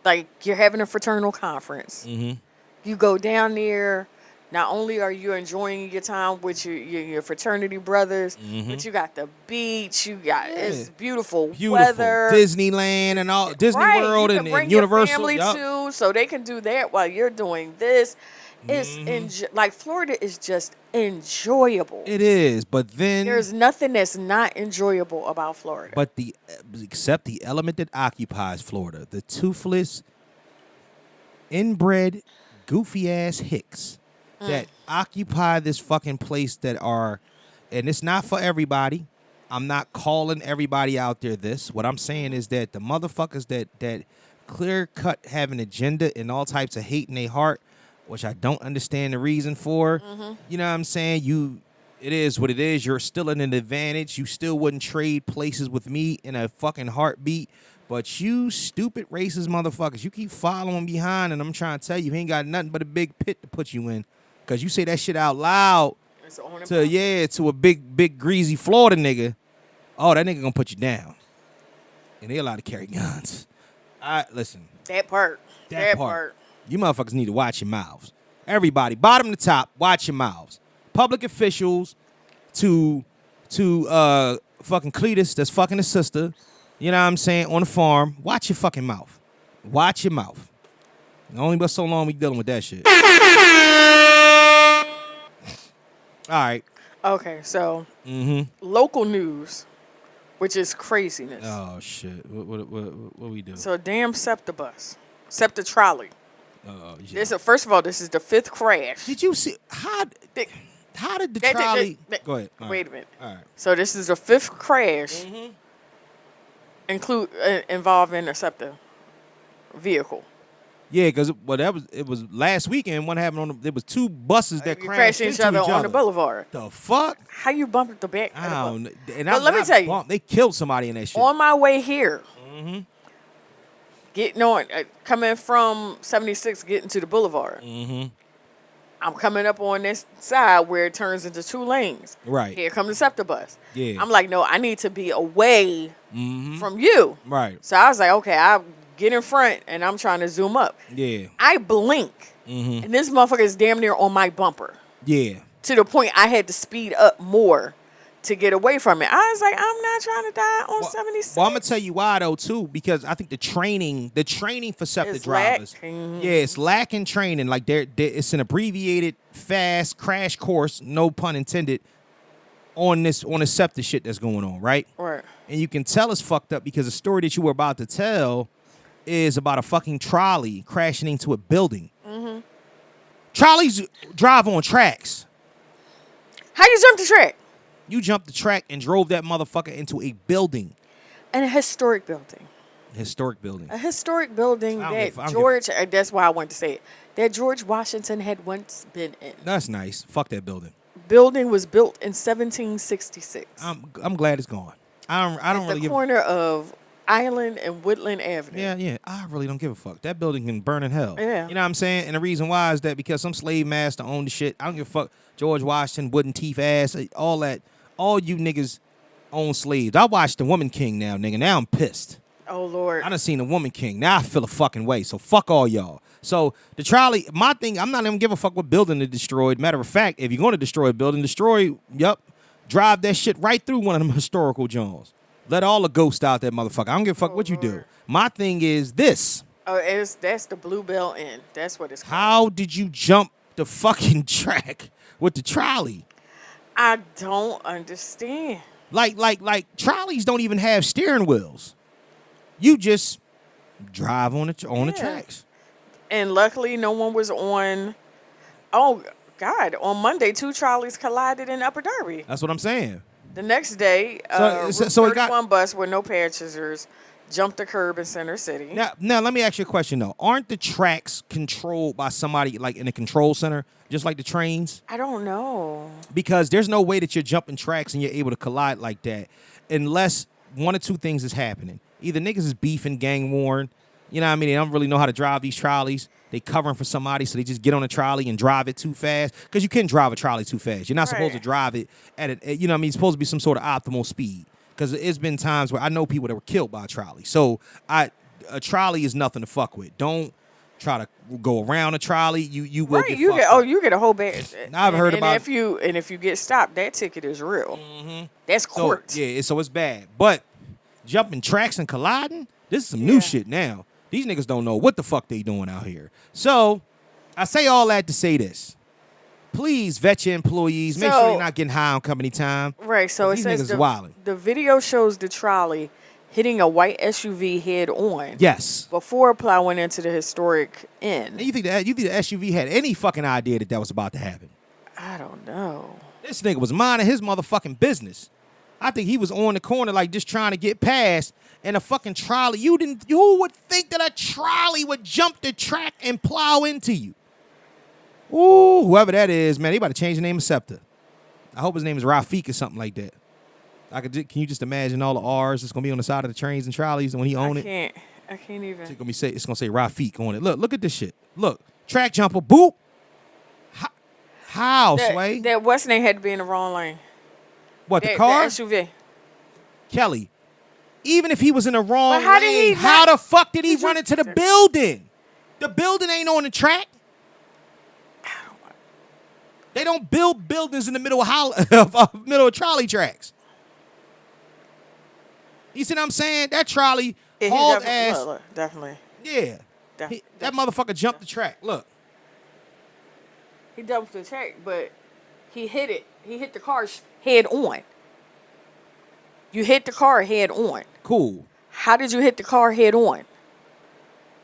Like, you're having a fraternal conference. You go down there. Not only are you enjoying your time with your fraternity brothers, but you got the beach, it's beautiful weather, Disneyland and all, Disney World you and bring Universal. Your family too, so they can do that while you're doing this. It's like Florida is just enjoyable. It is, but then there's nothing that's not enjoyable about Florida. But except the element that occupies Florida, the toothless, inbred, goofy ass hicks that occupy this fucking place and it's not for everybody. I'm not calling everybody out there this. What I'm saying is that the motherfuckers that clear cut have an agenda and all types of hate in their heart, which I don't understand the reason for. You know what I'm saying? It is what it is. You're still at an advantage. You still wouldn't trade places with me in a fucking heartbeat. But you stupid racist motherfuckers, you keep following behind, and I'm trying to tell you, he ain't got nothing but a big pit to put you in. Because you say that shit out loud to a big, greasy Florida nigga. Oh, that nigga gonna put you down. And they allowed to carry guns. Listen. That part. You motherfuckers need to watch your mouths. Everybody, bottom to top, watch your mouths. Public officials to fucking Cletus that's fucking his sister, you know what I'm saying, on the farm, watch your fucking mouth. Watch your mouth. Only but so long we dealing with that shit. All right. Okay, so local news, which is craziness. Oh shit! What we do? So damn SEPTA trolley. Oh yeah. First of all, this is the 5th crash. Did you see how did the trolley? Go ahead. Wait a minute. All right. So this is the 5th crash, involving a SEPTA vehicle. Yeah, because it was last weekend. What happened there was 2 buses that crashed into each other on the boulevard. The fuck? How you bumped the back? I don't know. But let me tell you, they killed somebody in that shit. On my way here, getting on, coming from 76, getting to the boulevard. I'm coming up on this side where it turns into 2 lanes. Right. Here comes the SEPTA bus. Yeah. I'm like, no, I need to be away from you. Right. So I was like, okay, I'll get in front, and I'm trying to zoom up. Yeah. I blink, and this motherfucker is damn near on my bumper. Yeah. To the point I had to speed up more to get away from it. I was like, I'm not trying to die on 76. Well, I'm gonna tell you why though too, because I think the training for SEPTA It's drivers, lacking. yeah, it's lacking training. Like it's an abbreviated, fast crash course, no pun intended, on the SEPTA shit that's going on, right? Right. And you can tell it's fucked up because the story that you were about to tell is about a fucking trolley crashing into a building. Mm-hmm. Trolleys drive on tracks. How you jump the track? You jumped the track and drove that motherfucker into a building. And a historic building. Historic building. A historic building I that don't George, that's why I wanted to say it, that George Washington had once been in. That's nice. Fuck that building. Building was built in 1766. I'm glad it's gone. I don't at really the give. corner of Island and Woodland Avenue. Yeah. I really don't give a fuck. That building can burn in hell. Yeah. You know what I'm saying? And the reason why is that because some slave master owned the shit. I don't give a fuck. George Washington, wooden teeth ass, all that. All you niggas own slaves. I watched The Woman King now, nigga. Now I'm pissed. Oh, Lord. I done seen The Woman King. Now I feel a fucking way. So fuck all y'all. So the trolley, my thing, I'm not even give a fuck what building they destroyed. Matter of fact, if you're going to destroy a building, drive that shit right through one of them historical joints. Let all the ghosts out that motherfucker. I don't give a fuck what you do. My thing is this. Oh, that's the Bluebell Inn. That's what it's called. How did you jump the fucking track with the trolley? I don't understand. Like trolleys don't even have steering wheels. You just drive on the tracks. And luckily, no one was on. Oh God! On Monday, 2 trolleys collided in Upper Darby. That's what I'm saying. The next day, So Route it got 31 bus with no passengers jumped the curb in Center City. Now let me ask you a question though. Aren't the tracks controlled by somebody like in a control center, just like the trains? I don't know. Because there's no way that you're jumping tracks and you're able to collide like that unless one or two things is happening. Either niggas is beefing, gang warring. You know what I mean? They don't really know how to drive these trolleys. They covering for somebody, so they just get on a trolley and drive it too fast. Because you can't drive a trolley too fast. You're not supposed to drive it you know what I mean? It's supposed to be some sort of optimal speed. Because it's been times where I know people that were killed by a trolley. So a trolley is nothing to fuck with. Don't try to go around a trolley. You will get fucked up. You get a whole badge. I've heard about if you get stopped, that ticket is real. Mm-hmm. That's court. So it's bad. But jumping tracks and colliding, this is some new shit now. These niggas don't know what the fuck they doing out here. So I say all that to say this. Please vet your employees. Make sure you're not getting high on company time. Right. So it says the video shows the trolley hitting a white SUV head on. Yes. Before plowing into the historic inn. And you think the SUV had any fucking idea that was about to happen? I don't know. This nigga was minding his motherfucking business. I think he was on the corner like just trying to get past, and a fucking trolley. Who would think that a trolley would jump the track and plow into you? Ooh, whoever that is, man, they about to change the name of SEPTA. I hope his name is Rafiq or something like that. Can you just imagine all the R's that's gonna be on the side of the trains and trolleys when he own it? I can't even. It's gonna say Rafiq on it. Look at this shit. Look, track jumper, boop. How, Sway? That what's name had to be in the wrong lane. What, the car? The SUV. Kelly, even if he was in the wrong how lane, how the fuck did he run into the building? The building ain't on the track. They don't build buildings in the middle of trolley tracks. You see what I'm saying? That trolley hauled ass. Definitely. Yeah. That motherfucker jumped the track. Look. He jumped the track, but he hit it. He hit the car head on. You hit the car head on. Cool. How did you hit the car head on?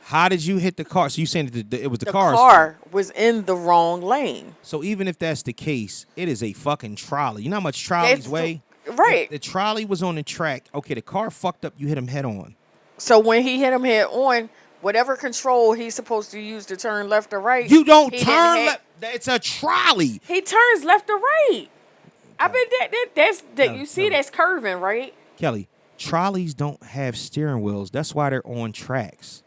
How did you hit the car? So you saying that it was the car? The car was in the wrong lane. So even if that's the case, it is a fucking trolley. You know how much trolleys weigh? Right. The trolley was on the track. Okay, the car fucked up. You hit him head on. So when he hit him head on, whatever control he's supposed to use to turn left or right. You don't turn left. It's a trolley. He turns left or right. I bet you see that's curving, right? Kelly, trolleys don't have steering wheels. That's why they're on tracks.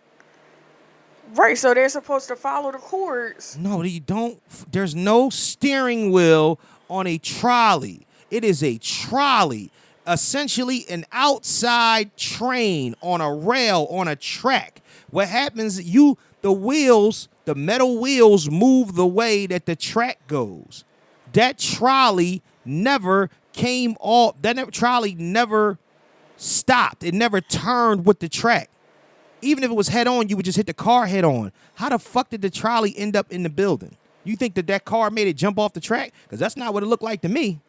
Right, so they're supposed to follow the cords. No, you don't. There's no steering wheel on a trolley. It is a trolley, essentially an outside train on a rail on a track. What happens, the metal wheels move the way that the track goes. That trolley never came off. That trolley never stopped. It never turned with the track. Even if it was head on, you would just hit the car head on. How the fuck did the trolley end up in the building? You think that car made it jump off the track? Because that's not what it looked like to me.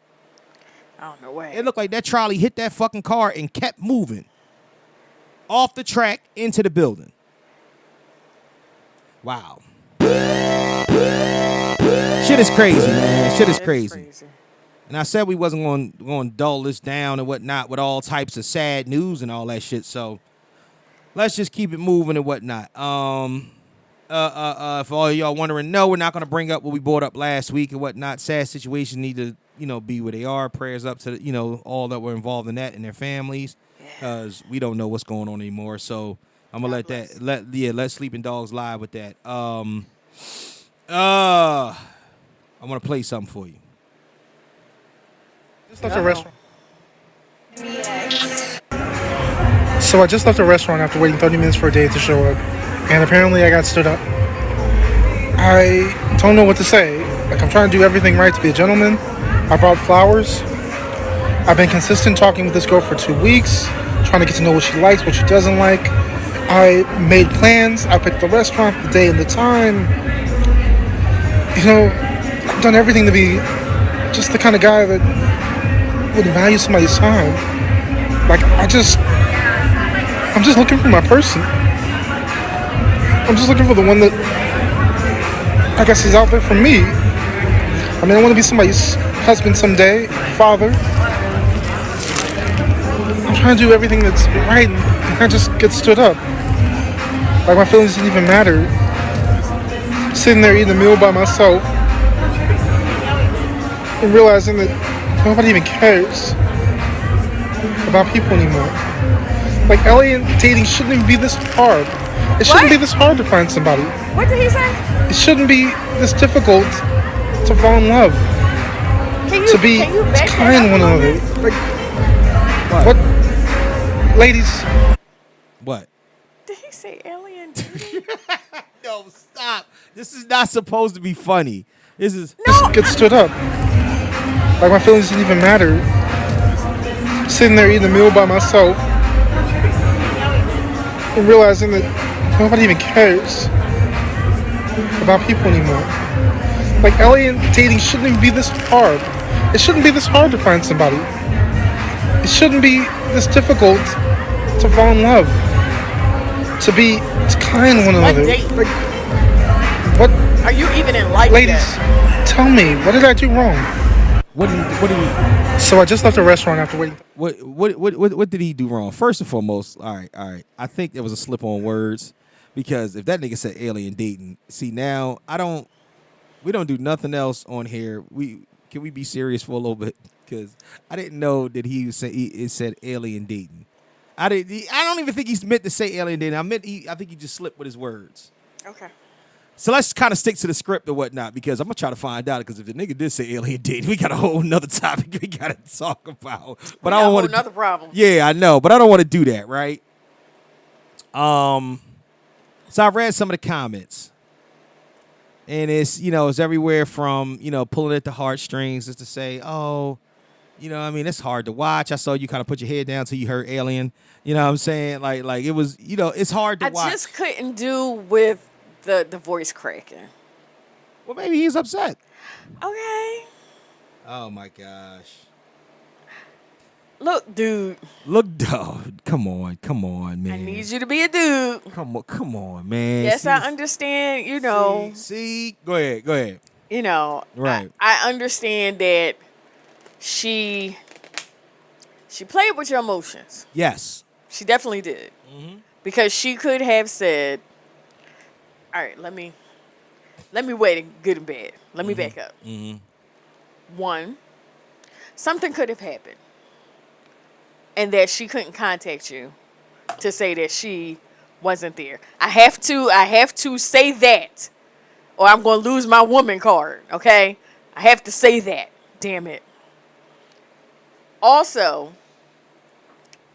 I don't know way. It looked like that trolley hit that fucking car and kept moving off the track into the building. Wow. Shit is crazy, man. Shit is crazy. And I said we wasn't going to dull this down and whatnot with all types of sad news and all that shit. So let's just keep it moving and whatnot. For all of y'all wondering, no, we're not going to bring up what we brought up last week and whatnot. Sad situations need to, be where they are. Prayers up to, all that were involved in that and their families. Because we don't know what's going on anymore. So I'm going to let Sleeping Dogs live with that. I'm going to play something for you. Just left a restaurant. So I just left a restaurant after waiting 30 minutes for a date to show up. And apparently I got stood up. I don't know what to say. Like, I'm trying to do everything right to be a gentleman. I brought flowers. I've been consistent talking with this girl for 2 weeks, trying to get to know what she likes, what she doesn't like. I made plans. I picked the restaurant, the day and the time. I've done everything to be just the kind of guy that would value somebody's time. Like, I'm just looking for my person. I'm just looking for the one that I guess is out there for me. I mean, I want to be somebody's husband someday, father. I'm trying to do everything that's right, and I just get stood up. Like, my feelings didn't even matter. Sitting there eating a meal by myself and realizing that nobody even cares about people anymore. Like, alien dating shouldn't even be this hard. It shouldn't be this hard to find somebody. What did he say? It shouldn't be this difficult to fall in love. To be kind to one another. Like, what? Ladies. What? Did he say alien dating? No, stop. This is not supposed to be funny. This is... Just get stood up. Like, my feelings didn't even matter. Sitting there eating a meal by myself and realizing that nobody even cares about people anymore. Like, alien dating shouldn't even be this hard. It shouldn't be this hard to find somebody. It shouldn't be this difficult to fall in love. To be kind to one another. Like, what? Are you even in life? Ladies, tell me, what did I do wrong? What did he... So I just left the restaurant after waiting. What did he do wrong? First and foremost, all right. I think there was a slip on words, because if that nigga said alien dating, see, now we don't do nothing else on here. Can we be serious for a little bit? Because I didn't know that it said alien dating. I don't even think he's meant to say alien dating. I think he just slipped with his words. Okay. So let's kind of stick to the script or whatnot, because I'm going to try to find out, because if the nigga did say alien dating, we got a whole nother topic we got to talk about. But I don't want another problem. Yeah, I know, but I don't want to do that, right? So I read some of the comments. And it's everywhere from, pulling at the heartstrings, just to say, oh, it's hard to watch. I saw you kind of put your head down till you heard alien. You know what I'm saying? Like it was, it's hard to watch. I just couldn't do with the voice cracking. Well, maybe he's upset. Okay. Oh, my gosh. Look, dude. Dog. Come on, man. I need you to be a dude. Come on, man. Yes, I understand, See? Go ahead. Right. I understand that she played with your emotions. Yes. She definitely did. Mm-hmm. Because she could have said, all right, let me weigh the good and bad. Let me back up. Mm-hmm. One, something could have happened, and that she couldn't contact you to say that she wasn't there. I have to say that, or I'm going to lose my woman card, okay? I have to say that. Damn it. Also,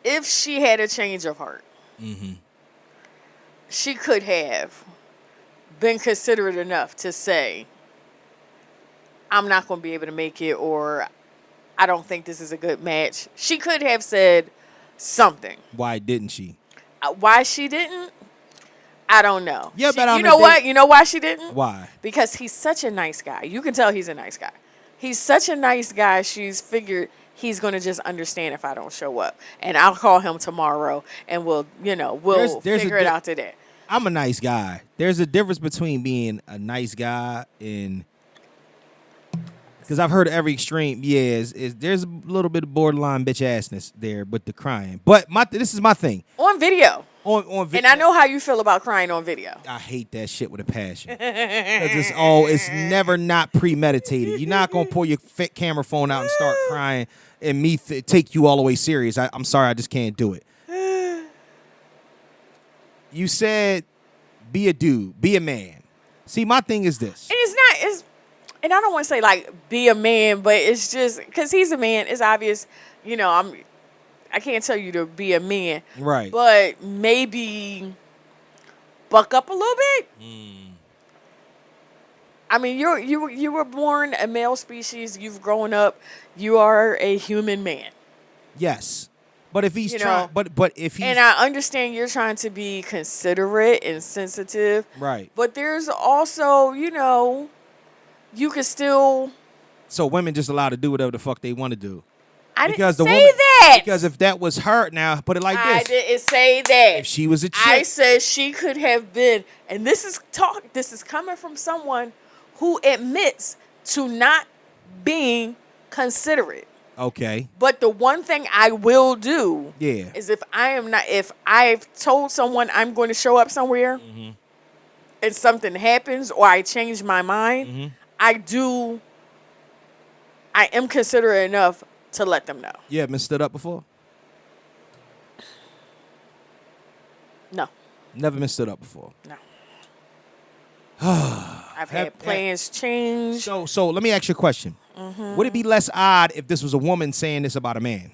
if she had a change of heart, she could have been considerate enough to say, I'm not going to be able to make it, or I don't think this is a good match. She could have said something. Why didn't she? Why she didn't? I don't know. Yeah, but on you the know day- what? You know why she didn't? Why? Because he's such a nice guy. You can tell he's a nice guy. He's such a nice guy. She's figured he's going to just understand if I don't show up. And I'll call him tomorrow and we'll There's a figure it out today. I'm a nice guy. There's a difference between being a nice guy and, because I've heard every extreme. Yeah, there's a little bit of borderline bitch assness there with the crying. But this is my thing. On video. On video. And I know how you feel about crying on video. I hate that shit with a passion. 'Cause it's never not premeditated. You're not gonna pull your fit camera phone out and start crying and me take you all the way serious. I'm sorry, I just can't do it. You said, be a dude, be a man. See, my thing is this. And and I don't want to say like be a man, but it's just because he's a man. It's obvious, I can't tell you to be a man, Right. But maybe buck up a little bit. I mean, you were born a male species. You've grown up. You are a human man. Yes. But if he's You trying, know, but if he's And I understand you're trying to be considerate and sensitive. right. But there's also, you can still. So women just allowed to do whatever the fuck they want to do. I Because didn't the say woman, that. Because if that was her, now put it like I this: didn't say that. if she was a chick, I said she could have been, and this is coming from someone who admits to not being considerate. okay, But the one thing I will do yeah, is if I've told someone I'm going to show up somewhere and something happens or I change my mind, I am considerate enough to let them know. you haven't stood up before? No, Never been stood up before. no. I've had plans change. So let me ask you a question. Would it be less odd if this was a woman saying this about a man?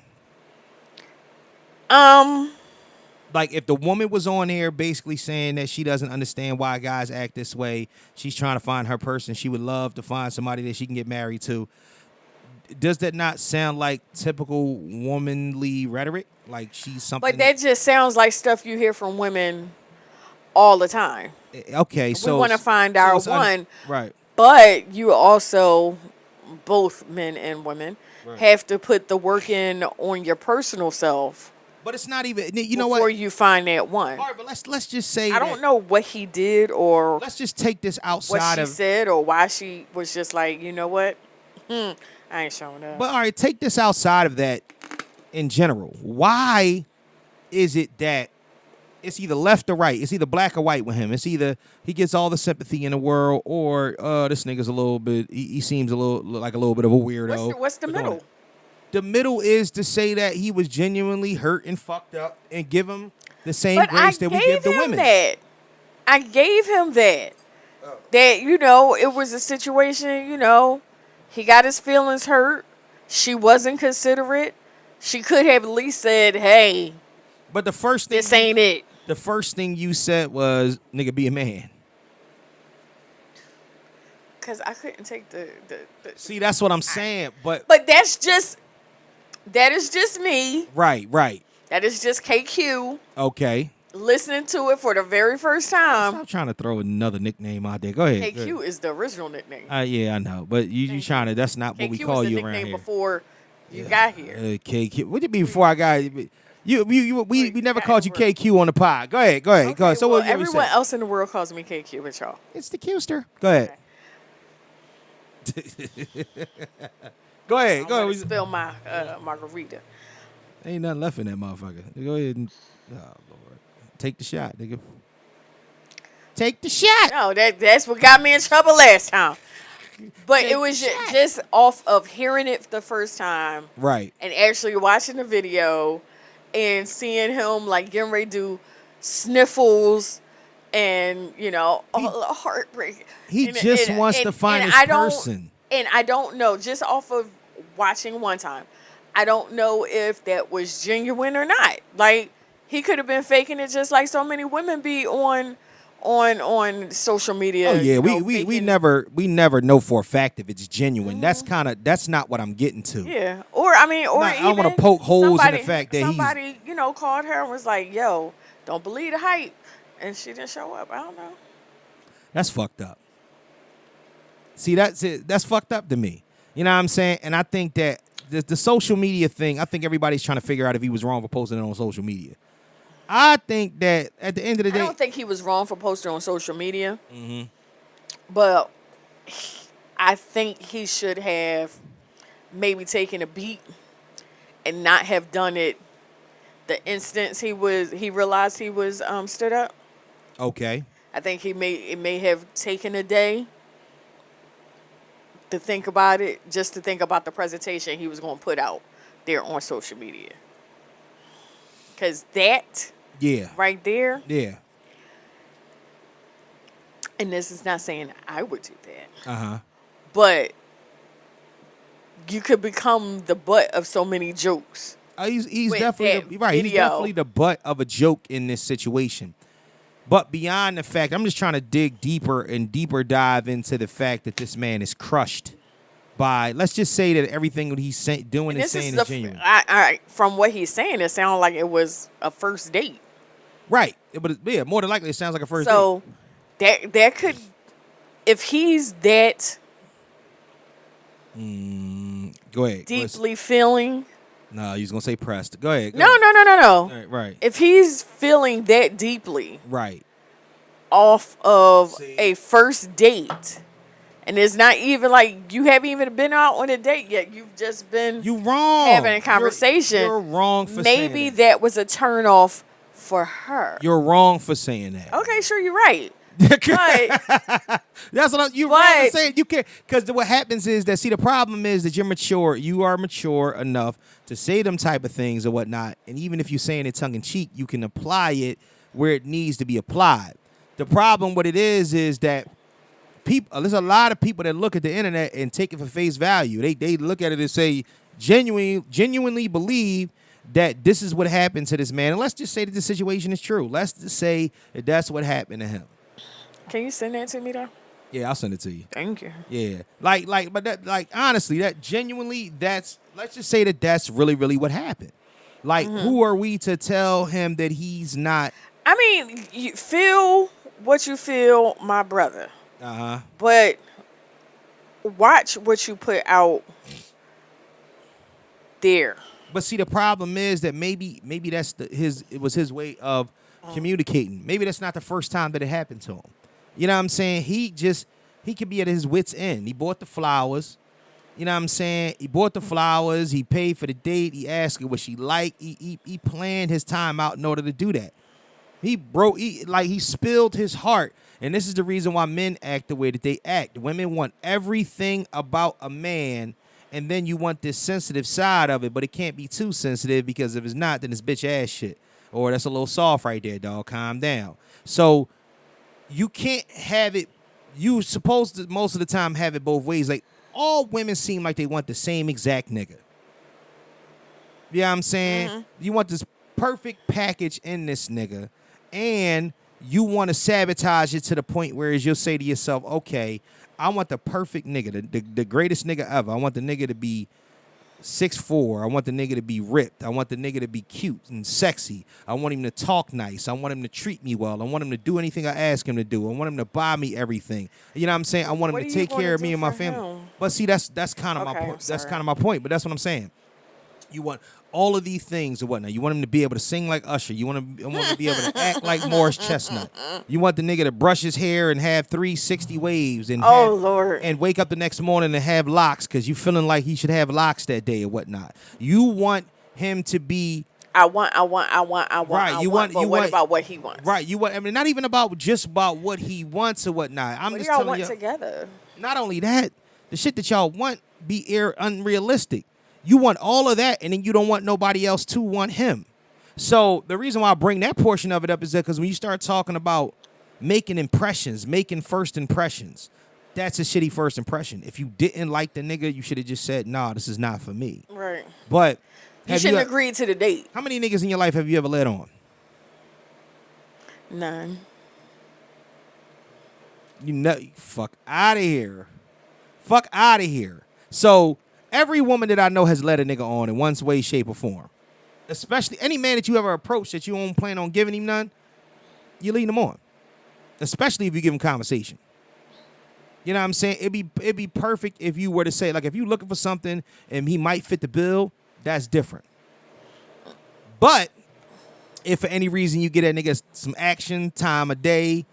Like if the woman was on here basically saying that she doesn't understand why guys act this way, she's trying to find her person, she would love to find somebody that she can get married to. Does that not sound like typical womanly rhetoric? Like she's something. But that just sounds like stuff you hear from women all the time. Okay, so we want to find our it's one, right? but you also, both men and women, Right. have to put the work in on your personal self But it's not even. You know before what? you find that one. All right, but let's just say I don't know what he did or Let's just take this what outside she of. said or why she was just like, you know what, I ain't showing up. But all right, take this outside of that in general. Why is it that it's either left or right? It's either black or white with him. It's either he gets all the sympathy in the world or this nigga's a little bit, he seems a little bit of a weirdo. What's the for doing middle? it. The middle is to say that he was genuinely hurt and fucked up and give him the same But grace I that we give gave the him women. that. I gave him that. That, it was a situation, he got his feelings hurt. She wasn't considerate. She could have at least said, hey, But the first thing this ain't it. The first thing you said was, nigga, be a man. Because I couldn't take the See, that's what I'm saying. But But that is just me. right. That is just KQ Okay. listening to it for the very first time. Stop trying to throw another nickname out there. Go ahead. go KQ ahead. is the original nickname. Yeah, I know. But you trying to, that's not what KQ we call was the you around nickname here. before you got here. KQ. What do you mean before I got we never got called you over it. KQ on the pod. Go ahead. Go ahead. Okay, So well, what you everyone say? else in the world calls me KQ, but y'all. It's the Qster. Go ahead. Go ahead. I'm Go gonna ahead. spill my margarita. Ain't nothing left in that motherfucker. Go ahead and Lord. Take the shot, nigga. Take the shot. No, that's what got me in trouble last time. But Take it was the shot. just off of hearing it the first time Right. and actually watching the video and seeing him like getting ready to do sniffles and heartbreak. He And- just and- wants and- to find and his I don't- person. And I don't know, just off of watching one time, I don't know if that was genuine or not. Like he could have been faking it just like so many women be on on social media. Oh yeah, you know, we faking- never know for a fact if it's genuine. That's not what I'm getting to. Yeah, or I mean, or Nah, I even don't wanna poke holes in the somebody, fact that he's- somebody you know called her and was like, "Yo, don't believe the hype," and she didn't show up. I don't know. That's fucked up. See, that's it. That's fucked up to me. You know what I'm saying? And I think that the social media thing, I think everybody's trying to figure out if he was wrong for posting it on social media. I think that at the end of the I day, don't think he was wrong for posting on social media, Mm-hmm. but I think he should have maybe taken a beat and not have done it the instance he realized he was stood up. okay. I think it may have taken a day to think about it, just to think about the presentation he was going to put out there on social media. Because that Yeah. right there, Yeah. and this is not saying I would do that, Uh-huh. but you could become the butt of so many jokes. He's With definitely that He's video. definitely the butt of a joke in this situation. But beyond the fact, I'm just trying to dig deeper and deeper dive into the fact that this man is crushed by, let's just say that everything that he's doing and This saying is is genuine. from what he's saying, it sounded like it was a first date. Right. But yeah, more than likely it sounds like a first date. So that could, if he's that Go ahead. deeply feeling, No, you was going to say pressed. Go ahead. Go no. ahead. Right. If he's feeling that deeply Right. off of See? a first date, and it's not even like you haven't even been out on a date yet, you've just been You wrong. having a conversation. You're wrong for maybe saying that. that was a turn off for her. You're wrong for saying that. Okay, sure, you're right. But That's what you're wrong for saying. You can't, because what happens is that, see, the problem is that you're mature. You are mature enough to say them type of things or whatnot. And even if you're saying it tongue in cheek, you can apply it where it needs to be applied. The problem with it is that people, there's a lot of people that look at the internet and take it for face value. They look at it and say, genuinely believe that this is what happened to this man. And let's just say that the situation is true. Let's just say that that's what happened to him. can you send that to me though? Yeah, I'll send it to you. Thank you. Yeah, but that, honestly, that genuinely, let's just say that that's really, really what happened. Like, who are we to tell him that he's not? I mean, you feel what you feel, my brother, but watch what you put out there. But see, the problem is that maybe that's it was his way of communicating. Maybe that's not the first time that it happened to him. You know what I'm saying? He could be at his wit's end. He bought the flowers. You know what I'm saying? He bought the flowers. He paid for the date. He asked her what she liked. He planned his time out in order to do that. He spilled his heart. And this is the reason why men act the way that they act. Women want everything about a man, and then you want this sensitive side of it, but it can't be too sensitive, because if it's not, then it's bitch ass shit. Or that's a little soft right there, dog. Calm down. So you can't have it. You supposed to most of the time have it both ways. Like, all women seem like they want the same exact nigga. You know what I'm saying? You want this perfect package in this nigga, and you want to sabotage it to the point where you'll say to yourself, okay, I want the perfect nigga, the greatest nigga ever. I want the nigga to be 6'4". I want the nigga to be ripped. I want the nigga to be cute and sexy. I want him to talk nice. I want him to treat me well. I want him to do anything I ask him to do. I want him to buy me everything. You know what I'm saying? I want him What to are you take gonna care of do me and my for family. him? But see, that's kind of my Okay, point. I'm That's sorry. kind of my point. But that's what I'm saying. You want all of these things or whatnot. You want him to be able to sing like Usher. You want him to be able to act like Morris Chestnut. You want the nigga to brush his hair and have 360 waves and Oh, Lord. and wake up the next morning and have locks because you feeling like he should have locks that day or whatnot. You want him to be I want. Right, But you what want- about what he wants? right. You want. I mean, not even about what he wants or whatnot. I'm What do just y'all telling want you. together? Not only that, the shit that y'all want be unrealistic. You want all of that, and then you don't want nobody else to want him. So the reason why I bring that portion of it up is that because when you start talking about making impressions, making first impressions, that's a shitty first impression. If you didn't like the nigga, you should have just said, nah, this is not for me. Right. But You have shouldn't agree to the date. how many niggas in your life have you ever led on? None. You know, fuck out of here. Fuck out of here. So every woman that I know has let a nigga on in one way, shape, or form. Especially any man that you ever approach that you don't plan on giving him none, you lead him on. Especially if you give him conversation. You know what I'm saying? It'd be perfect if you were to say, like, if you looking for something and he might fit the bill, that's different. But if for any reason you get that nigga some action, time of day,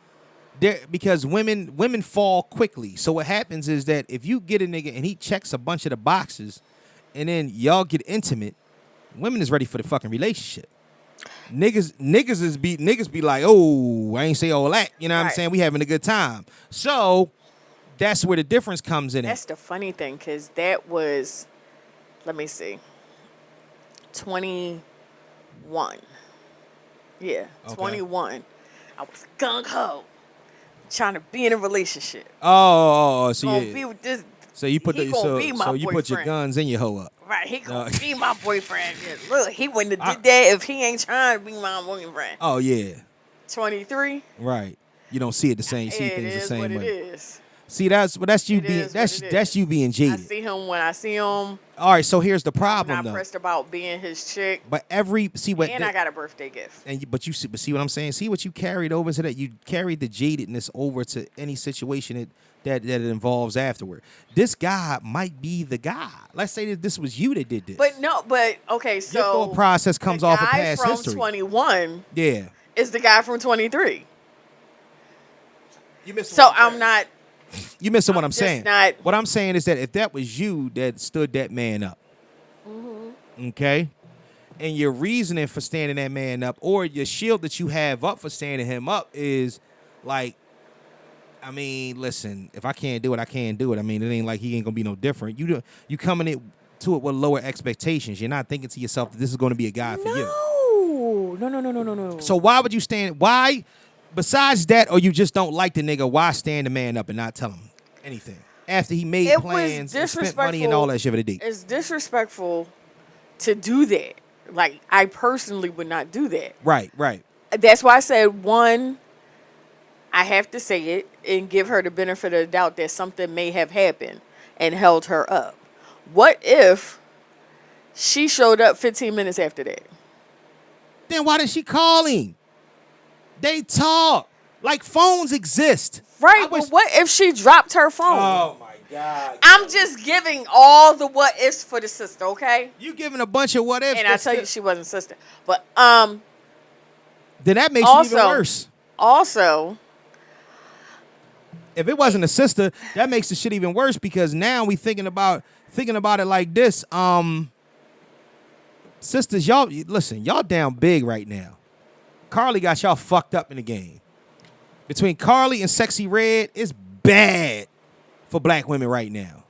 because women fall quickly. So what happens is that if you get a nigga and he checks a bunch of the boxes and then y'all get intimate, women is ready for the fucking relationship. Niggas be like, oh, I ain't say all that. You know what I'm saying? We having a good time. So that's where the difference comes in. That's the funny thing, because that was, let me see, 21. Yeah, Okay. 21. I was gung-ho, trying to be in a relationship. Oh, so Gonna yeah. be with this. So you put he gonna be my you put your boyfriend. guns in your hoe up. Right, he gonna No. be my boyfriend. Yeah, look, he wouldn't have did that if he ain't trying to be my boyfriend. Oh yeah. 23. Right. You don't see it the same. See It things the is same what way. it is. See, that's you It being is what it is. that's you being I jaded. see him when I see him. All right, so here's the I'm problem not though. pressed about being his chick. But and I got a birthday gift. but see what I'm saying? See what you carried over to that. You carried the jadedness over to any situation that it involves afterward. This guy might be the guy. Let's say that this was you that did this. But okay, so your thought process comes off of past the guy history. from 21 Yeah. is the guy from 23. You missed. So I'm not. You missing what I'm just saying? not- What I'm saying is that if that was you that stood that man up, okay, and your reasoning for standing that man up, or your shield that you have up for standing him up is like, I mean, listen, if I can't do it, I can't do it. I mean, it ain't like he ain't gonna be no different. You coming to it with lower expectations. You're not thinking to yourself that this is gonna be a guy for you. No. So why would you stand? Why? Besides that, or you just don't like the nigga, why stand the man up and not tell him anything after he made It plans was and spent money and all that shit for the date? It's disrespectful to do that. Like, I personally would not do that. Right. That's why I said, one, I have to say it and give her the benefit of the doubt that something may have happened and held her up. What if she showed up 15 minutes after that? Then why did she call him? They talk. Like phones exist. Right, but what if she dropped her phone? Oh my God. I'm just giving all the what ifs for the sister, okay? You giving a bunch of what ifs. And I tell you, she wasn't sister. But then that makes it even worse. Also, If it wasn't a sister, that makes the shit even worse because now we thinking about it like this. Sisters, y'all listen, y'all down big right now. Carly got y'all fucked up in the game. Between Carly and Sexy Red, it's bad for black women right now.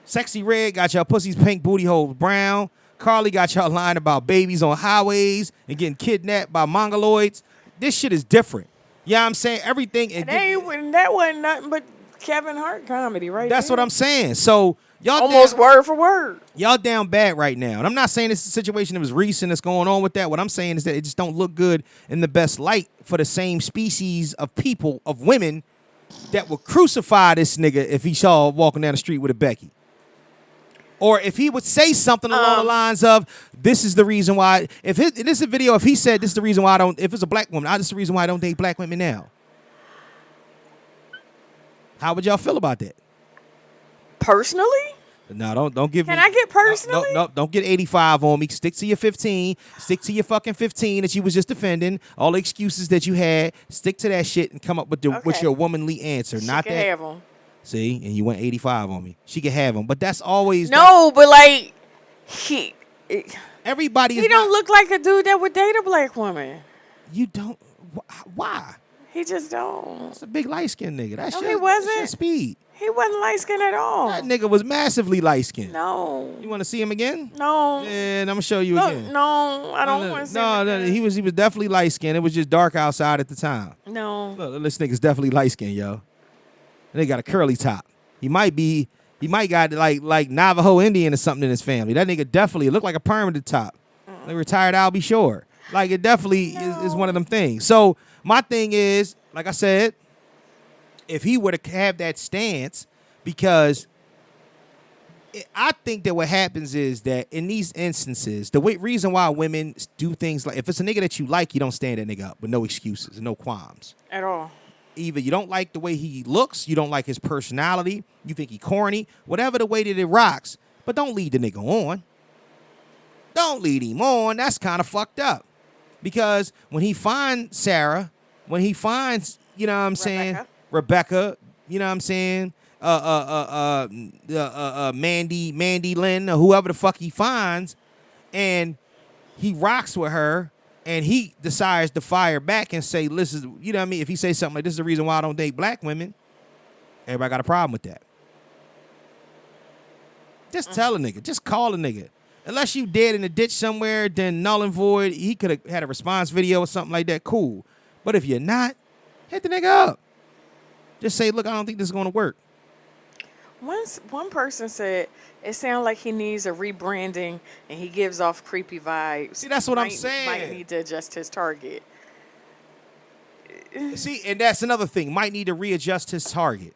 Sexy Red got y'all pussies pink, booty holes brown. Carly got y'all lying about babies on highways and getting kidnapped by mongoloids. This shit is different. You know what I'm saying? Everything. that wasn't nothing but Kevin Hart comedy, right? That's what I'm saying. So y'all almost word for word. Y'all down bad right now. And I'm not saying this is a situation that was recent that's going on with that. What I'm saying is that it just don't look good in the best light for the same species of people, of women, that would crucify this nigga if he saw walking down the street with a Becky. Or if he would say something along the lines of, this is the reason why, if this is a video, if he said this is the reason why I don't, if it's a black woman, this is the reason why I don't date black women now. How would y'all feel about that? Personally? No, don't give me. Can I get personally? No, don't get 85 on me. Stick to your 15. Stick to your fucking 15 that you was just defending. All the excuses that you had. Stick to that shit and come up with your womanly answer. She not can that. Have them. See, and you went 85 on me. She can have them, but that's always but like everybody. He don't look like a dude that would date a black woman. You don't. Why? He just don't. That's a big light skinned nigga. That's he wasn't. That's your speed. He wasn't light skinned at all. That nigga was massively light skinned. No. You want to see him again? No. And I'm gonna show you No, again. no, I don't want to see him again. He was definitely light skinned. It was just dark outside at the time. No. Look, this nigga's definitely light skinned, yo. And they got a curly top. He might got like Navajo Indian or something in his family. That nigga definitely looked like a perm at the top. Like retired I'll be sure. Like it definitely is one of them things. So my thing is, like I said, if he were to have that stance, because I think that what happens is that in these instances, the reason why women do things like, if it's a nigga that you like, you don't stand that nigga up with no excuses, no qualms. At all. Either you don't like the way he looks, you don't like his personality, you think he corny, whatever the way that it rocks, but don't lead the nigga on. Don't lead him on. That's kind of fucked up. Because when he finds Sarah, when he finds, you know what I'm saying, Rebecca, you know what I'm saying, Mandy Lynn, or whoever the fuck he finds, and he rocks with her, and he decides to fire back and say, listen, you know what I mean? If he says something like, this is the reason why I don't date black women, everybody got a problem with that. Just tell a nigga. Just call a nigga. Unless you dead in a ditch somewhere, then null and void. He could have had a response video or something like that. Cool. But if you're not, hit the nigga up. Just say, look, I don't think this is going to work. One person said it sounds like he needs a rebranding and he gives off creepy vibes. See, that's what I'm saying. Might need to adjust his target. See, and that's another thing. Might need to readjust his target.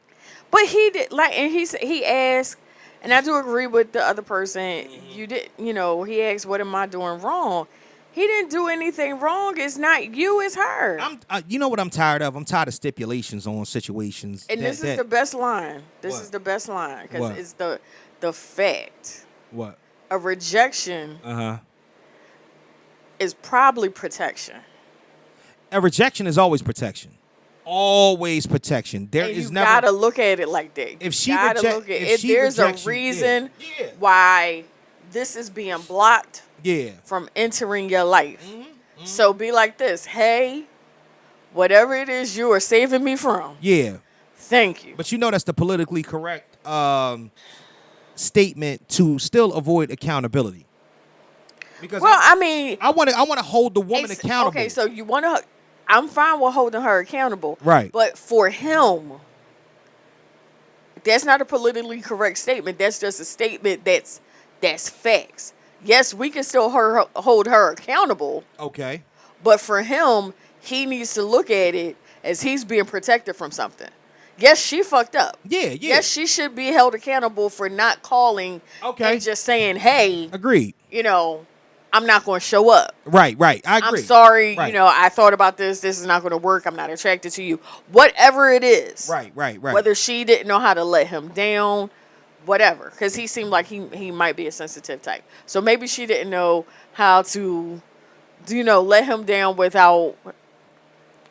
But he did, like, and he asked, and I do agree with the other person. You did, you know, he asked, "What am I doing wrong?" He didn't do anything wrong. It's not you, it's her. You know what I'm tired of? I'm tired of stipulations on situations. And this is the best line. This is the best line because it's the fact. What? A rejection. Is probably protection. A rejection is always protection. Always protection. There and is you never. You gotta look at it like that. If she gotta reject, look at if she there's rejects a reason why this is being blocked. From entering your life. So be like this. Hey, whatever it is you are saving me from. Thank you. But you know that's the politically correct statement to still avoid accountability. Because I mean, I want to hold the woman accountable. Okay, so you want to. I'm fine with holding her accountable. Right. But for him, that's not a politically correct statement. That's just a statement that's facts. Yes, we can still hold her accountable. Okay. But for him, he needs to look at it as he's being protected from something. Yes, she fucked up. Yes, she should be held accountable for not calling and just saying, hey. Agreed. You know, I'm not going to show up. Right. I agree. I'm sorry. Right. You know, I thought about this. This is not going to work. I'm not attracted to you. Whatever it is. Right. Whether she didn't know how to let him down. Whatever, because he seemed like he might be a sensitive type. So maybe she didn't know how to, let him down without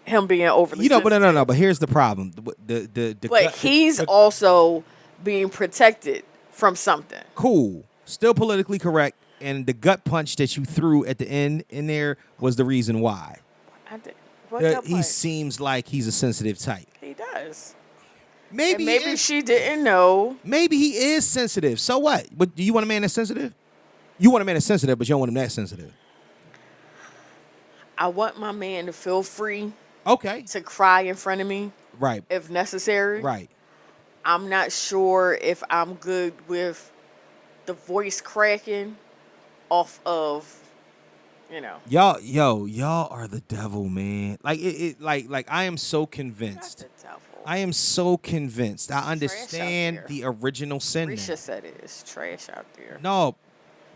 him being overly sensitive. But no. But here's the problem. But he's also being protected from something. Cool. Still politically correct. And the gut punch that you threw at the end in there was the reason why. I did. What gut punch? He seems like he's a sensitive type. He does. Maybe she didn't know. Maybe he is sensitive. So what? But do you want a man that's sensitive? You want a man that's sensitive, but you don't want him that sensitive. I want my man to feel free. Okay. To cry in front of me. Right. If necessary. Right. I'm not sure if I'm good with the voice cracking off of, Y'all are the devil, man. Like I am so convinced. Not the devil. I am so convinced. I understand the original sin. Risha said it is trash out there. No,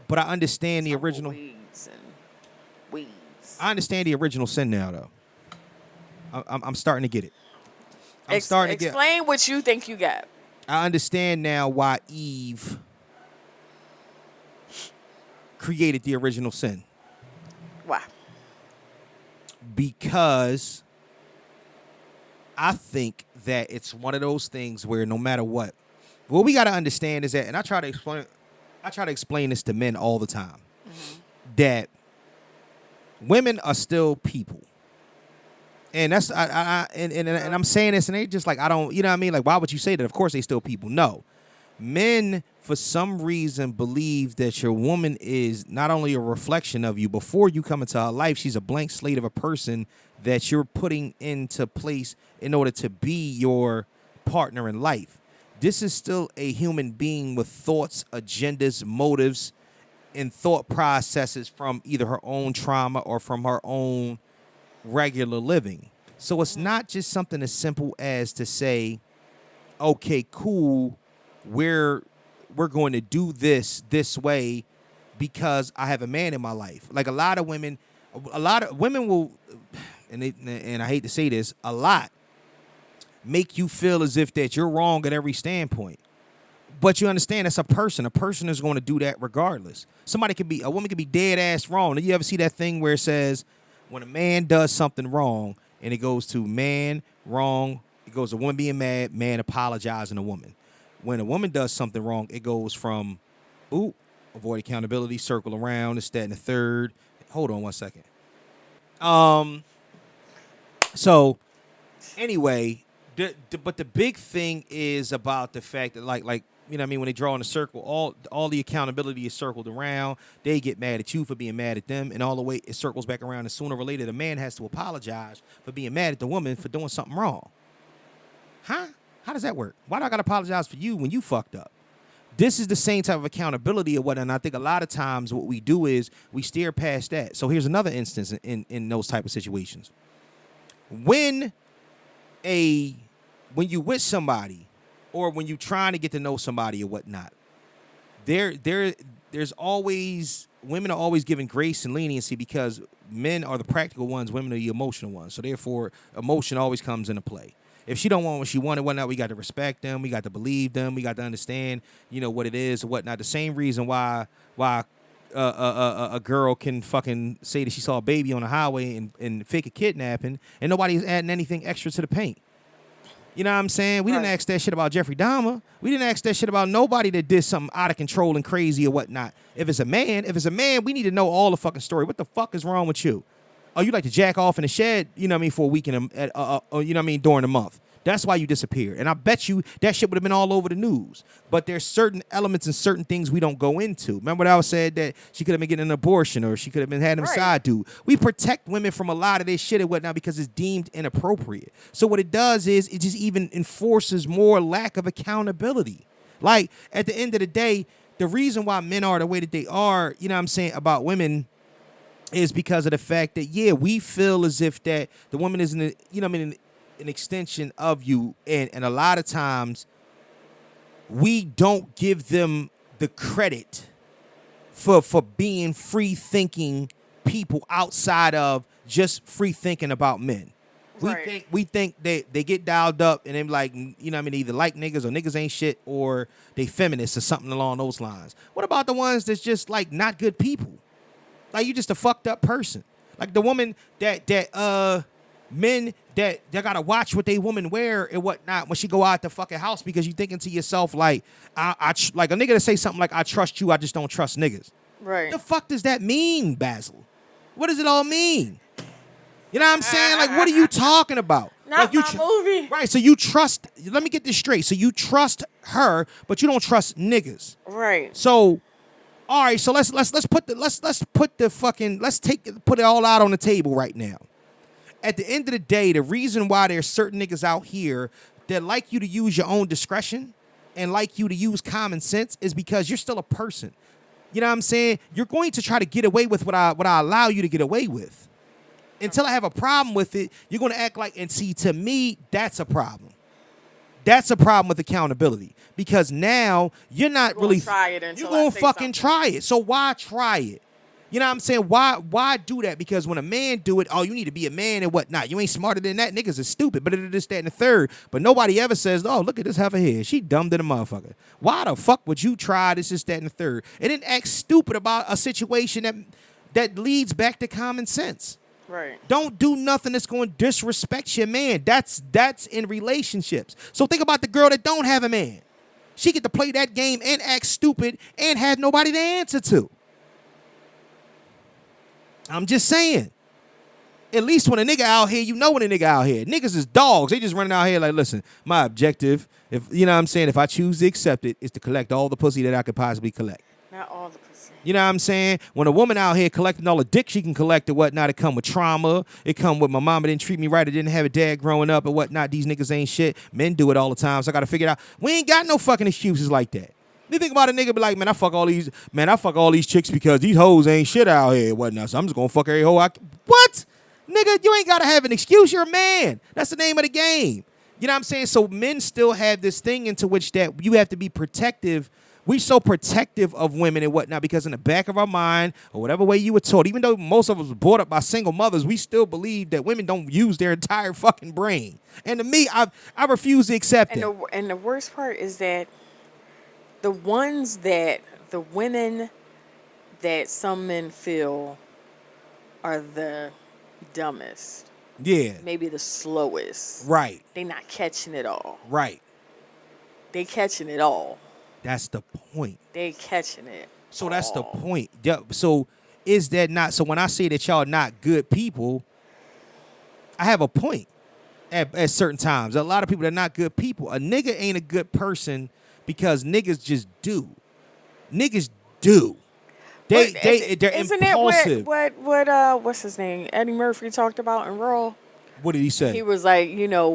but I understand the original. Weeds. I understand the original sin now, though. I'm starting to get it. Explain what you think you got. I understand now why Eve created the original sin. Why? Because I think that it's one of those things where no matter what we got to understand is that, and I try to explain this to men all the time, that women are still people. And that's and I'm saying this, and they just like, I don't, you know what I mean? Like, why would you say that? Of course they still people. No. Men, for some reason, believe that your woman is not only a reflection of you. Before you come into her life, she's a blank slate of a person that you're putting into place in order to be your partner in life. This is still a human being with thoughts, agendas, motives, and thought processes from either her own trauma or from her own regular living. So it's not just something as simple as to say, okay, cool, we're going to do this way because I have a man in my life. Like a lot of women will, and I hate to say this, a lot make you feel as if that you're wrong at every standpoint. But you understand that's a person. A person is going to do that regardless. A woman could be dead ass wrong. You ever see that thing where it says when a man does something wrong and it goes to man wrong, it goes to woman being mad, man apologizing to woman. When a woman does something wrong, it goes from, ooh, avoid accountability, circle around, this, that, and the third. Hold on one second. So anyway, but the big thing is about the fact that like you know what I mean, when they draw in a circle, all the accountability is circled around. They get mad at you for being mad at them, and all the way it circles back around, and sooner or later the man has to apologize for being mad at the woman for doing something wrong. Huh? How does that work? Why do I gotta apologize for you when you fucked up? This is the same type of accountability or what, and I think a lot of times what we do is we steer past that. So here's another instance in those type of situations. When you with somebody or when you trying to get to know somebody or whatnot, there's always, women are always given grace and leniency because men are the practical ones, women are the emotional ones. So therefore, emotion always comes into play. If she don't want what she wanted, whatnot, we got to respect them. We got to believe them. We got to understand, what it is or whatnot. The same reason why a girl can fucking say that she saw a baby on the highway and fake a kidnapping, and nobody's adding anything extra to the paint. You know what I'm saying? We didn't ask that shit about Jeffrey Dahmer. We didn't ask that shit about nobody that did something out of control and crazy or whatnot. If it's a man, we need to know all the fucking story. What the fuck is wrong with you? Oh, you like to jack off in the shed, for a week during the month. That's why you disappeared. And I bet you that shit would have been all over the news. But there's certain elements and certain things we don't go into. Remember what I said that she could have been getting an abortion or she could have been having a side dude. We protect women from a lot of this shit and whatnot because it's deemed inappropriate. So what it does is it just even enforces more lack of accountability. Like, at the end of the day, the reason why men are the way that they are, about women is because of the fact that, we feel as if that the woman is an extension of you, and a lot of times we don't give them the credit for being free thinking people outside of just free thinking about men. We think they get dialed up and they're like, either like niggas or niggas ain't shit or they feminists or something along those lines. What about the ones that's just like not good people? Like, you just a fucked up person. Like the woman that men that gotta watch what they woman wear and whatnot when she go out the fucking house because you thinking to yourself like, like a nigga to say something like, I trust you, I just don't trust niggas. Right. The fuck does that mean, Basil? What does it all mean? You know what I'm saying? Like, what are you talking about? Not like my movie. Right, so you trust, let me get this straight. So you trust her, but you don't trust niggas. Right. So all right, so let's put it all out on the table right now. At the end of the day, the reason why there's certain niggas out here that like you to use your own discretion and like you to use common sense is because you're still a person. You know what I'm saying? You're going to try to get away with what I allow you to get away with. Until I have a problem with it, you're going to act like, and see, to me, that's a problem. That's a problem with accountability because now you're not really try it until you're going to something. fucking try it. So why try it? You know what I'm saying? Why do that? Because when a man do it, oh, you need to be a man and whatnot. You ain't smarter than that. Niggas is stupid. But it is that and the third. But nobody ever says, oh, look at this heifer here. She dumb than a motherfucker. Why the fuck would you try this, that, and the third? And then act stupid about a situation that leads back to common sense. Right. Don't do nothing that's going to disrespect your man. That's in relationships. So think about the girl that don't have a man. She get to play that game and act stupid and have nobody to answer to. I'm just saying. At least when a nigga out here, you know when a nigga out here. Niggas is dogs. They just running out here like, listen, my objective, if you know what I'm saying, if I choose to accept it, is to collect all the pussy that I could possibly collect. Not all the pussy. You know what I'm saying? When a woman out here collecting all the dick she can collect and whatnot, it come with trauma. It come with my mama didn't treat me right. I didn't have a dad growing up and whatnot. These niggas ain't shit. Men do it all the time, so I got to figure it out. We ain't got no fucking excuses like that. You think about a nigga be like, man, I fuck all these chicks because these hoes ain't shit out here and whatnot, so I'm just going to fuck every hoe What? Nigga, you ain't gotta have an excuse. You're a man. That's the name of the game. You know what I'm saying? So men still have this thing into which that you have to be protective. We so protective of women and whatnot because in the back of our mind or whatever way you were taught, even though most of us were brought up by single mothers, we still believe that women don't use their entire fucking brain. And to me, I refuse to accept it. And the worst part is that the women that some men feel are the dumbest. Yeah. Maybe the slowest. Right. They not catching it all. Right. They catching it all. That's the point. They catching it. So that's the point. Yeah, so is that not? So when I say that y'all not good people, I have a point at certain times. A lot of people are not good people. A nigga ain't a good person because niggas just do. Niggas do. They're Isn't impulsive. What's his name? Eddie Murphy talked about in Raw. What did he say? He was like,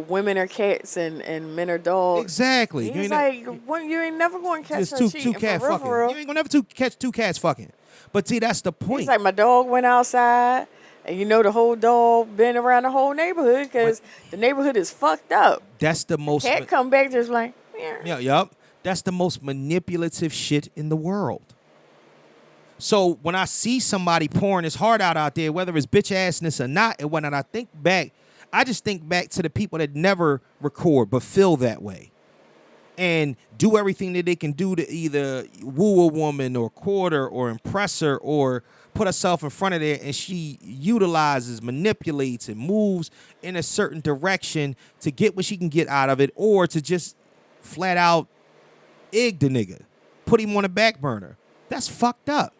women are cats and men are dogs. Exactly. He's like, you ain't never going to catch her two cheating cats for real, fucking. for real. You ain't gonna never catch two cats fucking. But see, that's the point. He's like, my dog went outside, and the whole dog been around the whole neighborhood because the neighborhood is fucked up. That's the most. Cat come back just like, yeah, yup. That's the most manipulative shit in the world. So when I see somebody pouring his heart out there, whether it's bitch assness or not, and whatnot, I just think back to the people that never record but feel that way and do everything that they can do to either woo a woman or court her or impress her or put herself in front of there, and she utilizes, manipulates, and moves in a certain direction to get what she can get out of it or to just flat out egg the nigga, put him on the back burner. That's fucked up.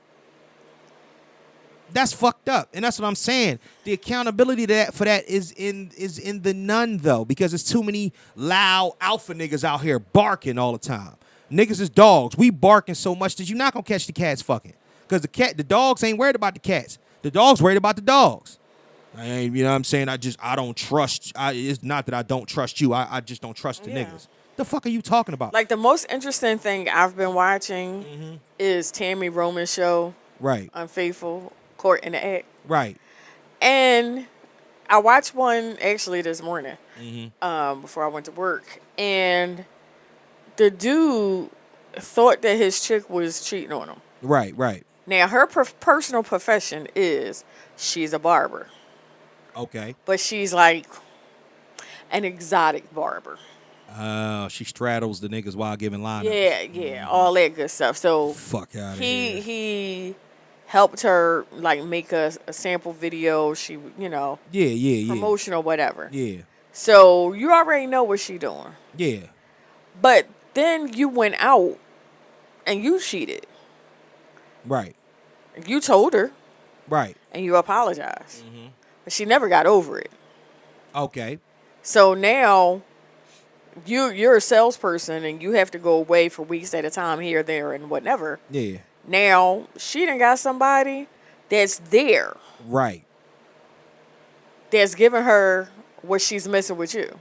That's fucked up, and that's what I'm saying. The accountability for that is in the none though, because there's too many loud alpha niggas out here barking all the time. Niggas is dogs. We barking so much that you're not gonna catch the cats fucking, because the dogs ain't worried about the cats. The dogs worried about the dogs. You know what I'm saying? I don't trust. It's not that I don't trust you. I just don't trust the niggas. The fuck are you talking about? Like the most interesting thing I've been watching is Tammy Roman's show, right? Unfaithful. Court in the Act. Right. And I watched one actually this morning before I went to work. And the dude thought that his chick was cheating on him. Right, right. Now, her personal profession is she's a barber. Okay. But she's like an exotic barber. She straddles the niggas while giving line. Yeah, all that good stuff. So fuck out of here. He helped her like make a sample video. She, promotional, whatever. Yeah. So you already know what she doing. Yeah. But then you went out and you cheated. Right. You told her. Right. And you apologized. But she never got over it. Okay. So now you're a salesperson and you have to go away for weeks at a time here, there, and whatever. Yeah. Now, she done got somebody that's there. Right. That's giving her what she's missing with you.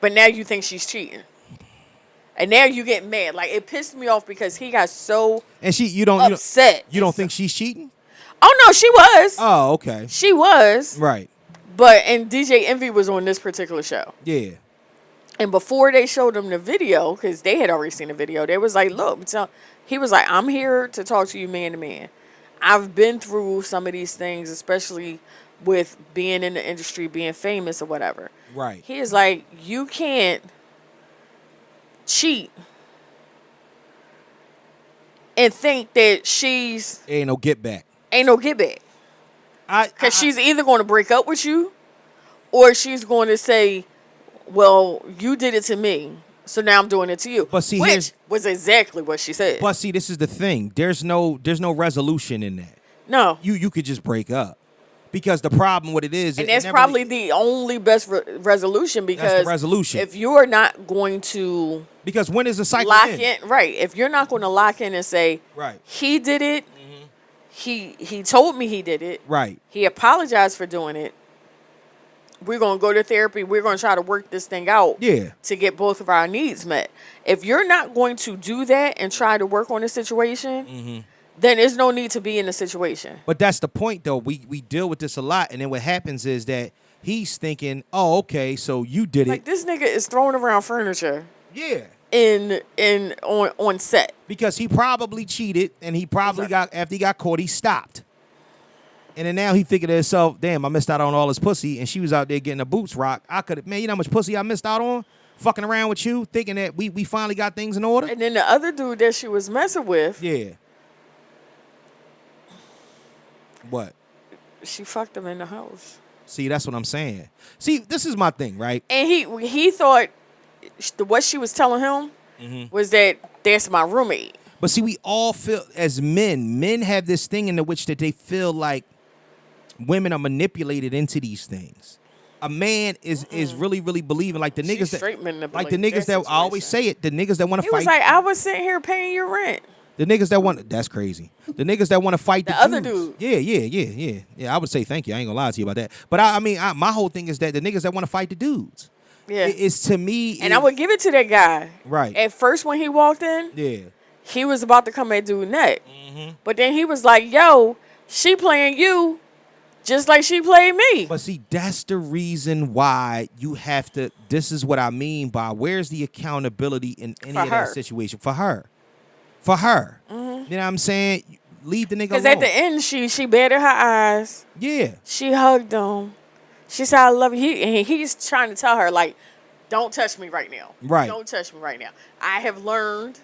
But now you think she's cheating. And now you get mad. Like, it pissed me off because he got so upset. You don't think she's cheating? Oh, no, she was. Oh, okay. She was. Right. And DJ Envy was on this particular show. Yeah. And before they showed him the video, because they had already seen the video, they was like, look, he was like, I'm here to talk to you man to man. I've been through some of these things, especially with being in the industry, being famous or whatever. Right. He is like, you can't cheat and think that she's... Ain't no get back. Ain't no get back. Because she's either going to break up with you or she's going to say, well, you did it to me, so now I'm doing it to you. But see, which was exactly what she said. But see, this is the thing. There's no resolution in that. No. You could just break up. Because the problem with it is... And that's probably the only best resolution, because that's the resolution. If you're not going to... Because when is the cycle lock in? Right. If you're not going to lock in and say, right, he did it, he told me he did it, right, he apologized for doing it, we're going to go to therapy, we're going to try to work this thing out to get both of our needs met. If you're not going to do that and try to work on the situation, then there's no need to be in the situation. But that's the point, though. We deal with this a lot, and then what happens is that he's thinking, "Oh, okay, so you did Like it." this nigga is throwing around furniture Yeah, on set. because he probably cheated, and he probably Exactly. after he got caught, he stopped. And then now he figured to himself, "Damn, I missed out on all his pussy," and she was out there getting her boots rocked. I could have, man, you know how much pussy I missed out on? Fucking around with you, thinking that we finally got things in order. And then the other dude that she was messing with, Yeah. What? she fucked him in the house. See, that's what I'm saying. See, this is my thing, right? And he thought what she was telling him Mm-hmm. was that that's my roommate. But see, we all feel, as men have this thing in which that they feel like women are manipulated into these things. A man is really believing, like the She niggas straight that, manipulated like the niggas that I always situation. say it, the niggas that want to He fight. was like, I was sitting here paying your rent. The niggas that want, that's crazy. The niggas that want to fight The the other dudes. dude. Yeah. I would say thank you. I ain't gonna lie to you about that. But I mean, my whole thing is that the niggas that want to fight the dudes. Yeah. It's to me. And I would give it to that guy. Right. At first when he walked in, Yeah. he was about to come at dude neck. Mm-hmm. But then he was like, yo, she playing you just like she played me. But see, that's the reason why you have to. This is what I mean by where's the accountability in any For of that her. situation for her. For her. Mm-hmm. You know what I'm saying? Leave the nigga Because alone. at the end, she batted her eyes. Yeah. She hugged him. She said, I love you. And he's trying to tell her, like, don't touch me right now. Right. Don't touch me right now. I have learned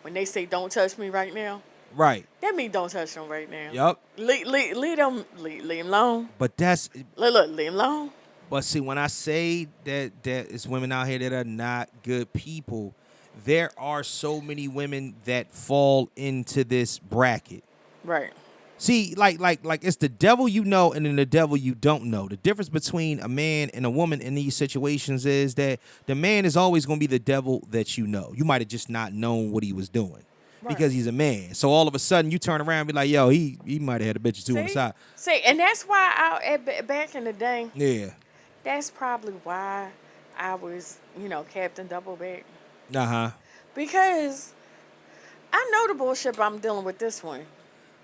when they say don't touch me right now, Right. that means don't touch them right now. Yup. Leave him alone. But that's. Look, leave him alone. But see, when I say that it's women out here that are not good people, there are so many women that fall into this bracket. Right. See, like it's the devil you know and then the devil you don't know. The difference between a man and a woman in these situations is that the man is always going to be the devil that you know. You might have just not known what he was doing because he's a man. So all of a sudden you turn around and be like, yo, he might have had a bitch or two on the side. See, and that's why back in the day, Yeah. that's probably why I was, Captain Doubleback. Uh-huh. Because I know the bullshit, but I'm dealing with this one.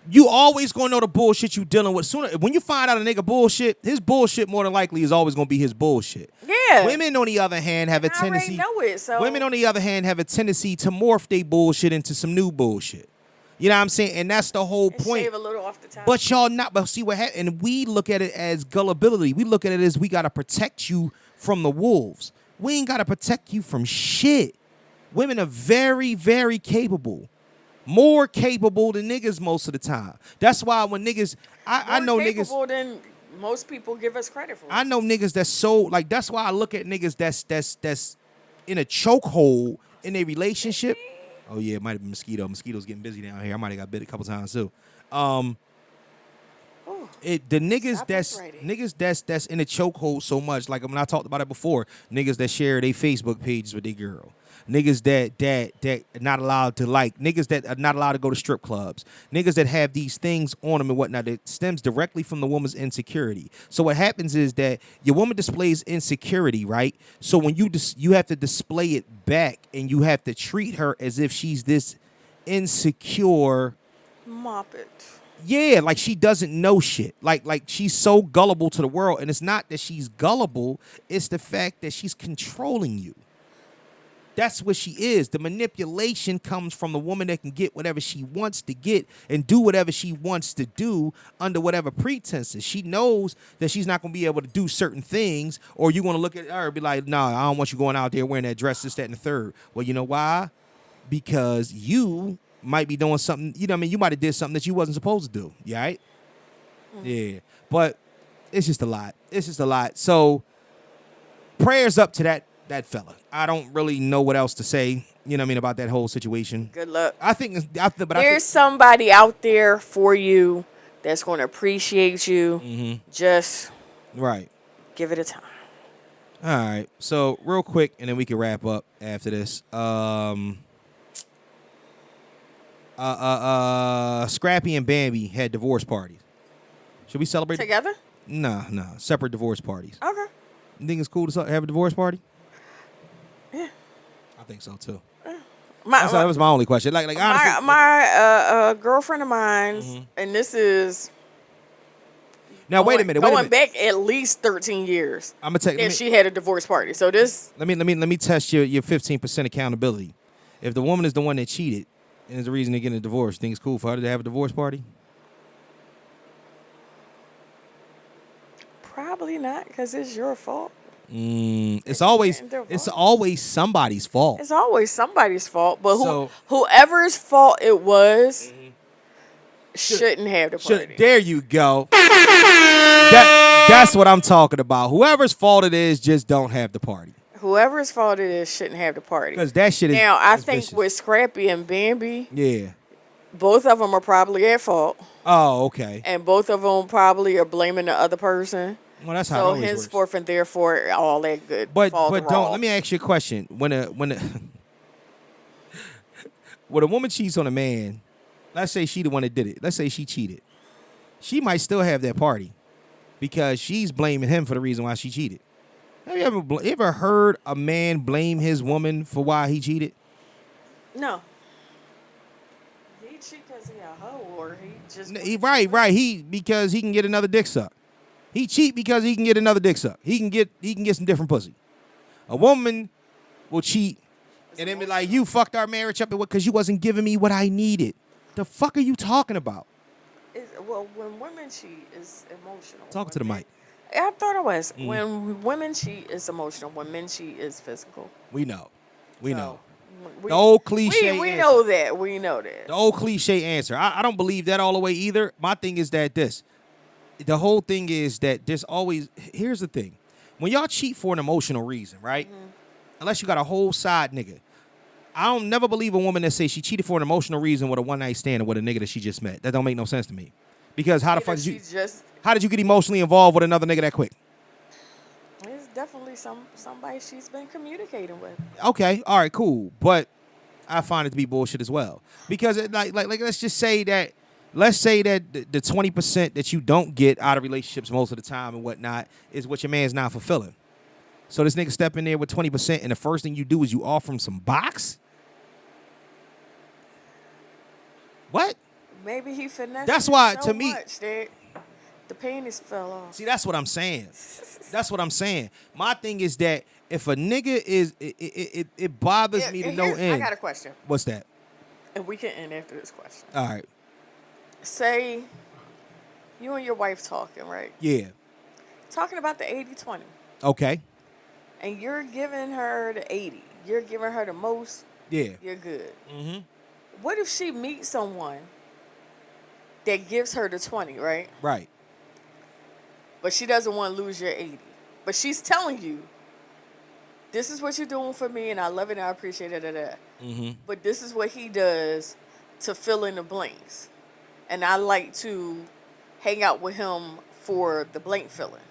You always gonna know the bullshit you dealing with. Sooner when you find out a nigga bullshit, his bullshit more than likely is always gonna be his bullshit. Yeah. Women on the other hand have a I already tendency. know it, so. Women on the other hand have a tendency to morph their bullshit into some new bullshit. You know what I'm saying? And that's the whole And point. shave a little off the top. But y'all not. But see what happened? And we look at it as gullibility. We look at it as we gotta protect you from the wolves. We ain't gotta protect you from shit. Women are very, very capable. More capable than niggas most of the time. That's why when niggas, I know More niggas. capable than most people give us credit for. I know niggas that's so like. That's why I look at niggas that's in a chokehold in a relationship. Oh yeah, it might have been mosquito. Mosquitoes getting busy down here. I might have got bit a couple times too. The niggas Stop that's writing. niggas that's in a chokehold so much. Like when I talked about it before, niggas that share their Facebook pages with their girl. Niggas that not allowed to niggas that are not allowed to go to strip clubs. Niggas that have these things on them and whatnot that stems directly from the woman's insecurity. So what happens is that your woman displays insecurity, right? So when you have to display it back and you have to treat her as if she's this insecure. Mop it. Yeah, like she doesn't know shit. Like she's so gullible to the world. And it's not that she's gullible. It's the fact that she's controlling you. That's what she is. The manipulation comes from the woman that can get whatever she wants to get and do whatever she wants to do under whatever pretenses. She knows that she's not going to be able to do certain things, or you're going to look at her and be like, nah, I don't want you going out there wearing that dress, this, that, and the third. Well, you know why? Because you might be doing something, you know what I mean? You might have did something that you wasn't supposed to do. You all right? Yeah. But it's just a lot. It's just a lot. So prayers up to that fella. I don't really know what else to say, you know what I mean, about that whole situation. Good luck. I think There's somebody out there for you that's going to appreciate you. Just right. give it a time. All right. So real quick, and then we can wrap up after this. Scrappy and Bambi had divorce parties. Should we celebrate Together? No, separate divorce parties. Okay. You think it's cool to have a divorce party? Yeah. I think so too. That was my only question. Like honestly, my girlfriend of mine, and this is now wait a minute. Going back at least 13 years. I'm gonna take. And she had a divorce party. So this. Let me test your 15% accountability. If the woman is the one that cheated and is the reason they're getting a divorce, think it's cool for her to have a divorce party? Probably not, because it's your fault. It's always somebody's fault. It's always somebody's fault, but whoever's fault it was shouldn't have the party. There you go. That's what I'm talking about. Whoever's fault it is, just don't have the party. Whoever's fault it is shouldn't have the party. Because that shit is. Now I think vicious. With Scrappy and Bambi, yeah, both of them are probably at fault. Oh, okay. And both of them probably are blaming the other person. Well, that's how it always henceforth works. And therefore, all that good. But don't. Let me ask you a question. When a woman cheats on a man, let's say she the one that did it. Let's say she cheated. She might still have that party because she's blaming him for the reason why she cheated. Have you ever heard a man blame his woman for why he cheated? No. He cheat because he a hoe, or he just right. Because he can get another dick suck. He cheat because he can get another dick suck. He can get some different pussy. A woman will cheat and then be like, "You fucked our marriage up because you wasn't giving me what I needed." The fuck are you talking about? Well, when women cheat, it's emotional. Talk to the mic. I thought it was. When women cheat, it's emotional. When men cheat, it's physical. We know. The old cliche We answer. know that. We know that. The old cliche answer. I don't believe that all the way either. My thing is that the whole thing is that there's always, here's the thing. When y'all cheat for an emotional reason, right? Mm-hmm. Unless you got a whole side nigga. I don't never believe a woman that says she cheated for an emotional reason with a one-night stand with a nigga that she just met. That don't make no sense to me. Because how did you get emotionally involved with another nigga that quick? It's definitely somebody she's been communicating with. Okay, all right, cool. But I find it to be bullshit as well. Because like let's say that the 20% that you don't get out of relationships most of the time and whatnot is what your man's not fulfilling. So this nigga step in there with 20% and the first thing you do is you offer him some box? What? Maybe he finessed. That's why so to me much that the panties fell off. See, that's what I'm saying. My thing is that if a nigga is it bothers me to no end. I got a question. What's that? And we can end after this question. All right. Say you and your wife talking, right? Yeah. Talking about the 80-20. Okay. And you're giving her the 80. You're giving her the most. Yeah. You're good. Mm-hmm. What if she meets someone that gives her the 20, right? Right. But she doesn't want to lose your 80. But she's telling you, this is what you're doing for me, and I love it and I appreciate it. Mm-hmm. But this is what he does to fill in the blanks. And I like to hang out with him for the blank filling.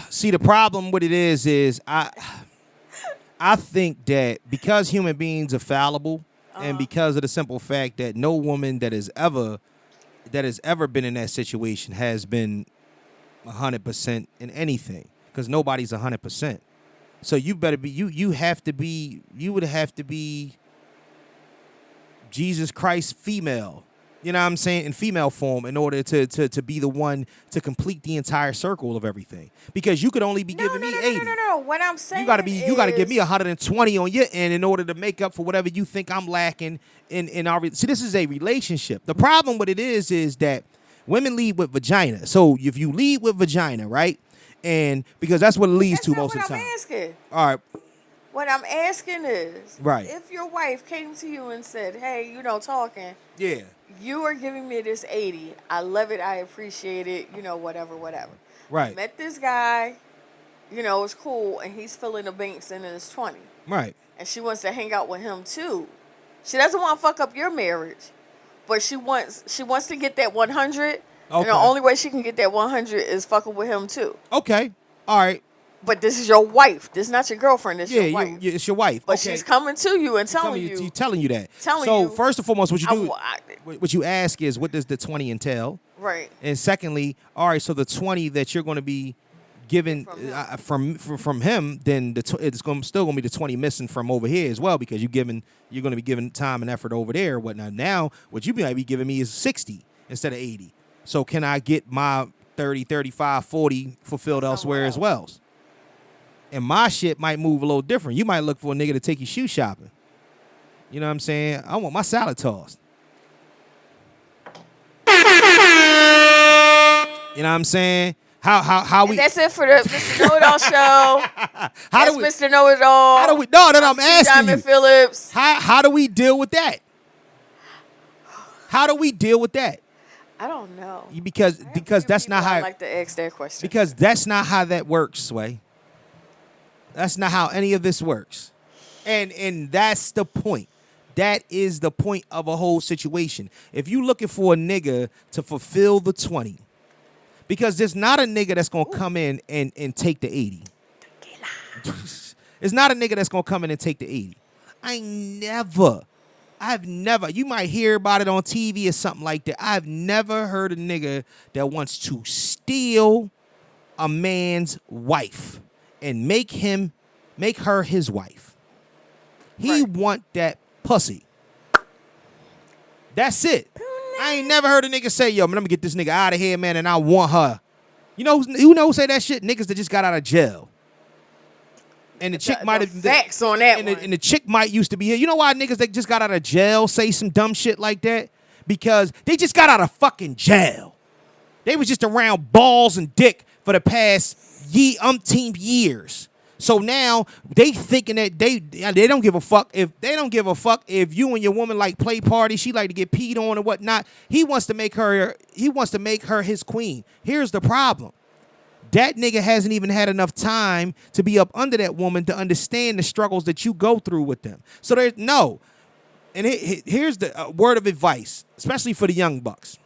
See, the problem with it is I think that because human beings are fallible, and because of the simple fact that no woman that has ever been in that situation has been 100% in anything, because nobody's 100%. So you better be you would have to be Jesus Christ female. You know what I'm saying? In female form in order to be the one to complete the entire circle of everything. Because you could only be giving me 80. No. What I'm saying you gotta give me 120 on your end in order to make up for whatever you think I'm lacking in our see, this is a relationship. The problem with it is that women lead with vagina. So if you lead with vagina, right? And because that's what it leads to most of the time. That's not what I'm asking. All right. What I'm asking is, right, if your wife came to you and said, hey, talking. Yeah. You are giving me this 80. I love it. I appreciate it. Whatever. Right. Met this guy. It's cool. And he's filling the banks in his 20. Right. And she wants to hang out with him too. She doesn't want to fuck up your marriage. But she wants to get that 100. Okay. And the only way she can get that 100 is fucking with him too. Okay. All right. But this is your wife. This is not your girlfriend. This is your wife. Yeah, it's your wife. But she's coming to you and telling you that. So first and foremost, what you ask is, what does the 20 entail? Right. And secondly, all right, so the 20 that you're going to be given from him, then it's still gonna be the 20 missing from over here as well, because you're gonna be giving time and effort over there or whatnot. Now what you might be giving me is 60 instead of 80. So can I get my 30, 35, 40 fulfilled elsewhere as well? And my shit might move a little different. You might look for a nigga to take you shoe shopping. You know what I'm saying? I want my salad tossed. You know what I'm saying? How we? And that's it for the Mr. Know-It-All show. How do we, Mr. Know-It-All. How do we? No, that I'm asking Diamond you. Phillips. How do we deal with that? How do we deal with that? I don't know. Because that's not how. I like to ask that question. Because that's not how that works, Sway. That's not how any of this works, and that's the point. That is the point of a whole situation. If you looking for a nigga to fulfill the 20. Because there's not a nigga that's going to come in and take the 80. It's not a nigga that's going to come in and take the 80. I've never, you might hear about it on TV or something like that. I've never heard a nigga that wants to steal a man's wife and make her his wife. He want that pussy. That's it. I ain't never heard a nigga say, yo, man, let me get this nigga out of here, man, and I want her. You know who say that shit? Niggas that just got out of jail. And the chick might have facts on that one. And the chick might used to be here. You know why niggas that just got out of jail say some dumb shit like that? Because they just got out of fucking jail. They was just around balls and dick for the past umpteen years. So now they thinking that they don't give a fuck if you and your woman like play party, she like to get peed on or whatnot. He wants to make her his queen. Here's the problem. That nigga hasn't even had enough time to be up under that woman to understand the struggles that you go through with them. So there's no. And here's the word of advice, especially for the young bucks.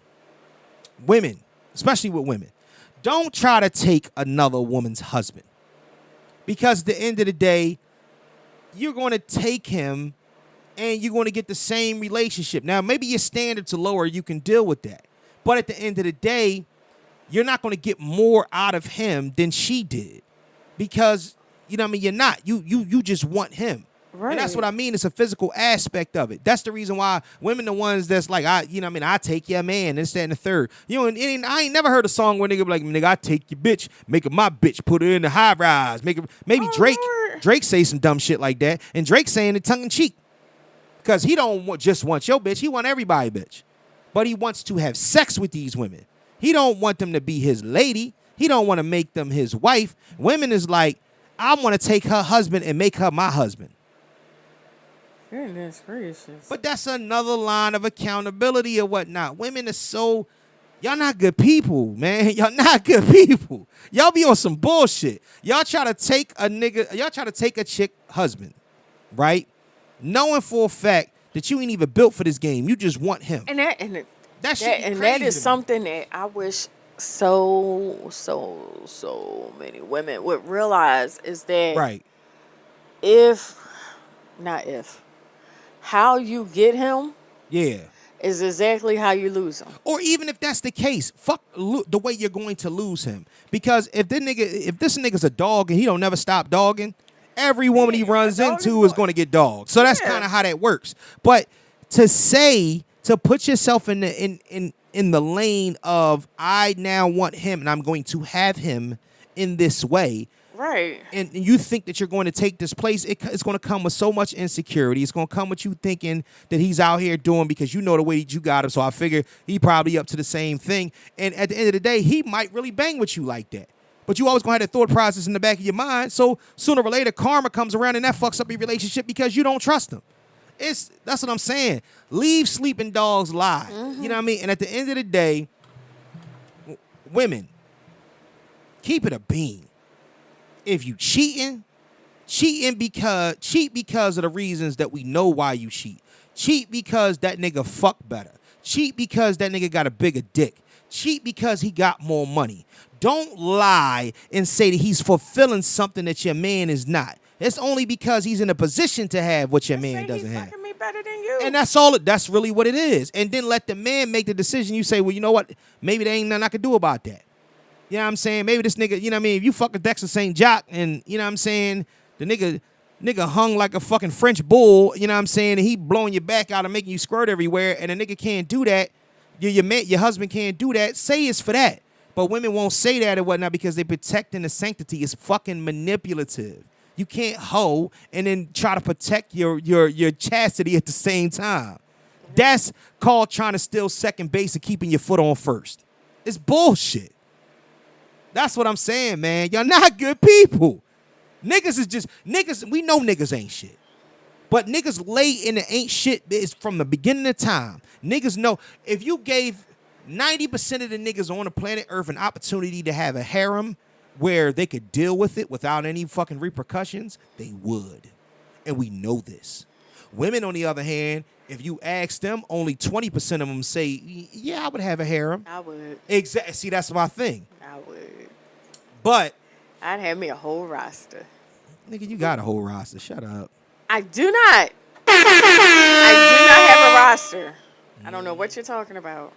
Women, especially with women. Don't try to take another woman's husband. Because at the end of the day, you're going to take him and you're going to get the same relationship. Now, maybe your standards are lower. You can deal with that. But at the end of the day, you're not going to get more out of him than she did. Because, you know what I mean? You're not. You just want him. Right. And that's what I mean. It's a physical aspect of it. That's the reason why women the ones that's like, I take your man, this, that, and the third. You know, and I ain't never heard a song where nigga be like, nigga, I take your bitch, make her my bitch, put her in the high rise, make her. Maybe Drake say some dumb shit like that, and Drake saying it tongue in cheek, because he don't just want your bitch, he want everybody bitch, but he wants to have sex with these women. He don't want them to be his lady. He don't want to make them his wife. Women is like, I want to take her husband and make her my husband. Goodness gracious. But that's another line of accountability or whatnot. Women are so, y'all not good people, man. Y'all not good people. Y'all be on some bullshit. Y'all try to take a chick husband, right? Knowing for a fact that you ain't even built for this game. You just want him. And that is something that I wish so many women would realize, is that right. How you get him, yeah, is exactly how you lose him. Or even if that's the case, fuck the way you're going to lose him. Because if this nigga's a dog and he don't never stop dogging, every woman he runs into is going to get dogged. So that's kind of how that works. But to put yourself in the lane of, I now want him and I'm going to have him in this way. Right. And you think that you're going to take this place, it's going to come with so much insecurity. It's going to come with you thinking that he's out here doing because you know the way that you got him. So I figure he probably up to the same thing. And at the end of the day, he might really bang with you like that. But you always going to have that thought process in the back of your mind. So sooner or later, karma comes around and that fucks up your relationship because you don't trust him. That's what I'm saying. Leave sleeping dogs lie. Mm-hmm. You know what I mean? And at the end of the day, women, keep it a bean. If you cheat because of the reasons that we know why you cheat. Cheat because that nigga fuck better. Cheat because that nigga got a bigger dick. Cheat because he got more money. Don't lie and say that he's fulfilling something that your man is not. It's only because he's in a position to have what your man doesn't have. He's fucking me better than you. And that's all. That's really what it is. And then let the man make the decision. You say, well, you know what? Maybe there ain't nothing I can do about that. You know what I'm saying? Maybe this nigga, you know what I mean? If you fuck a Dexter St. Jock and, you know what I'm saying, the nigga hung like a fucking French bull, you know what I'm saying, and he blowing your back out and making you squirt everywhere, and a nigga can't do that, your husband can't do that, say it's for that. But women won't say that and whatnot because they protecting the sanctity. It's fucking manipulative. You can't hoe and then try to protect your chastity at the same time. That's called trying to steal second base and keeping your foot on first. It's bullshit. That's what I'm saying, man. Y'all not good people. Niggas is just, niggas, we know niggas ain't shit. But niggas lay in the ain't shit is from the beginning of time. Niggas know, if you gave 90% of the niggas on the planet Earth an opportunity to have a harem where they could deal with it without any fucking repercussions, they would. And we know this. Women, on the other hand, if you ask them, only 20% of them say, yeah, I would have a harem. I would. Exactly. See, that's my thing. I would. But I'd have me a whole roster. nigga, you got a whole roster. Shut up. I do not. I do not have a roster. I don't know what you're talking about.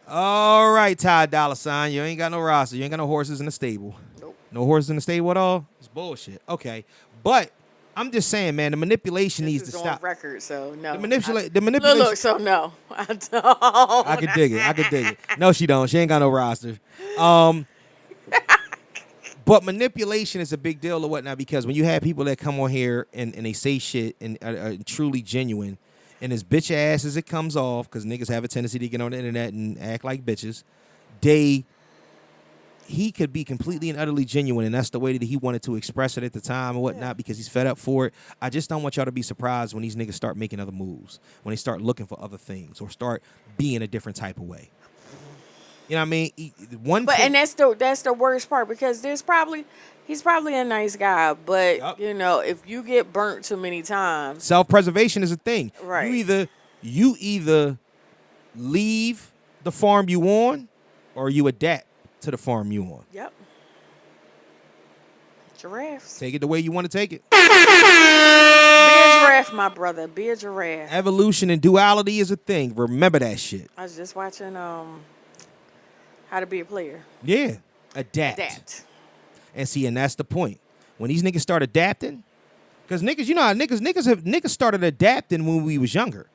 All right, Ty Dolla $ign. You ain't got no roster. You ain't got no horses in the stable. Nope. No horses in the stable at all? It's bullshit. Okay. But I'm just saying, man, the manipulation needs to This is stop. on record, so no. The manipulation. Look, so no. I don't. I could dig it. No, she don't. She ain't got no roster. But manipulation is a big deal or whatnot because when you have people that come on here and they say shit and are truly genuine, and as bitch ass as it comes off, because niggas have a tendency to get on the internet and act like bitches, he could be completely and utterly genuine, and that's the way that he wanted to express it at the time and whatnot because he's fed up for it. I just don't want y'all to be surprised when these niggas start making other moves, when they start looking for other things or start being a different type of way. You know what I mean? And that's the worst part because he's probably a nice guy, but Yep. you know, if you get burnt too many times, self-preservation is a thing. Right. You either leave the farm you on or you adapt to the farm you on. yep. Giraffes. Take it the way you want to take it. Be a giraffe, my brother. Be a giraffe. Evolution and duality is a thing. Remember that shit. I was just watching How to Be a Player. Yeah. Adapt. And see, and that's the point. When these niggas start adapting, because niggas, you know how niggas started adapting when we was younger.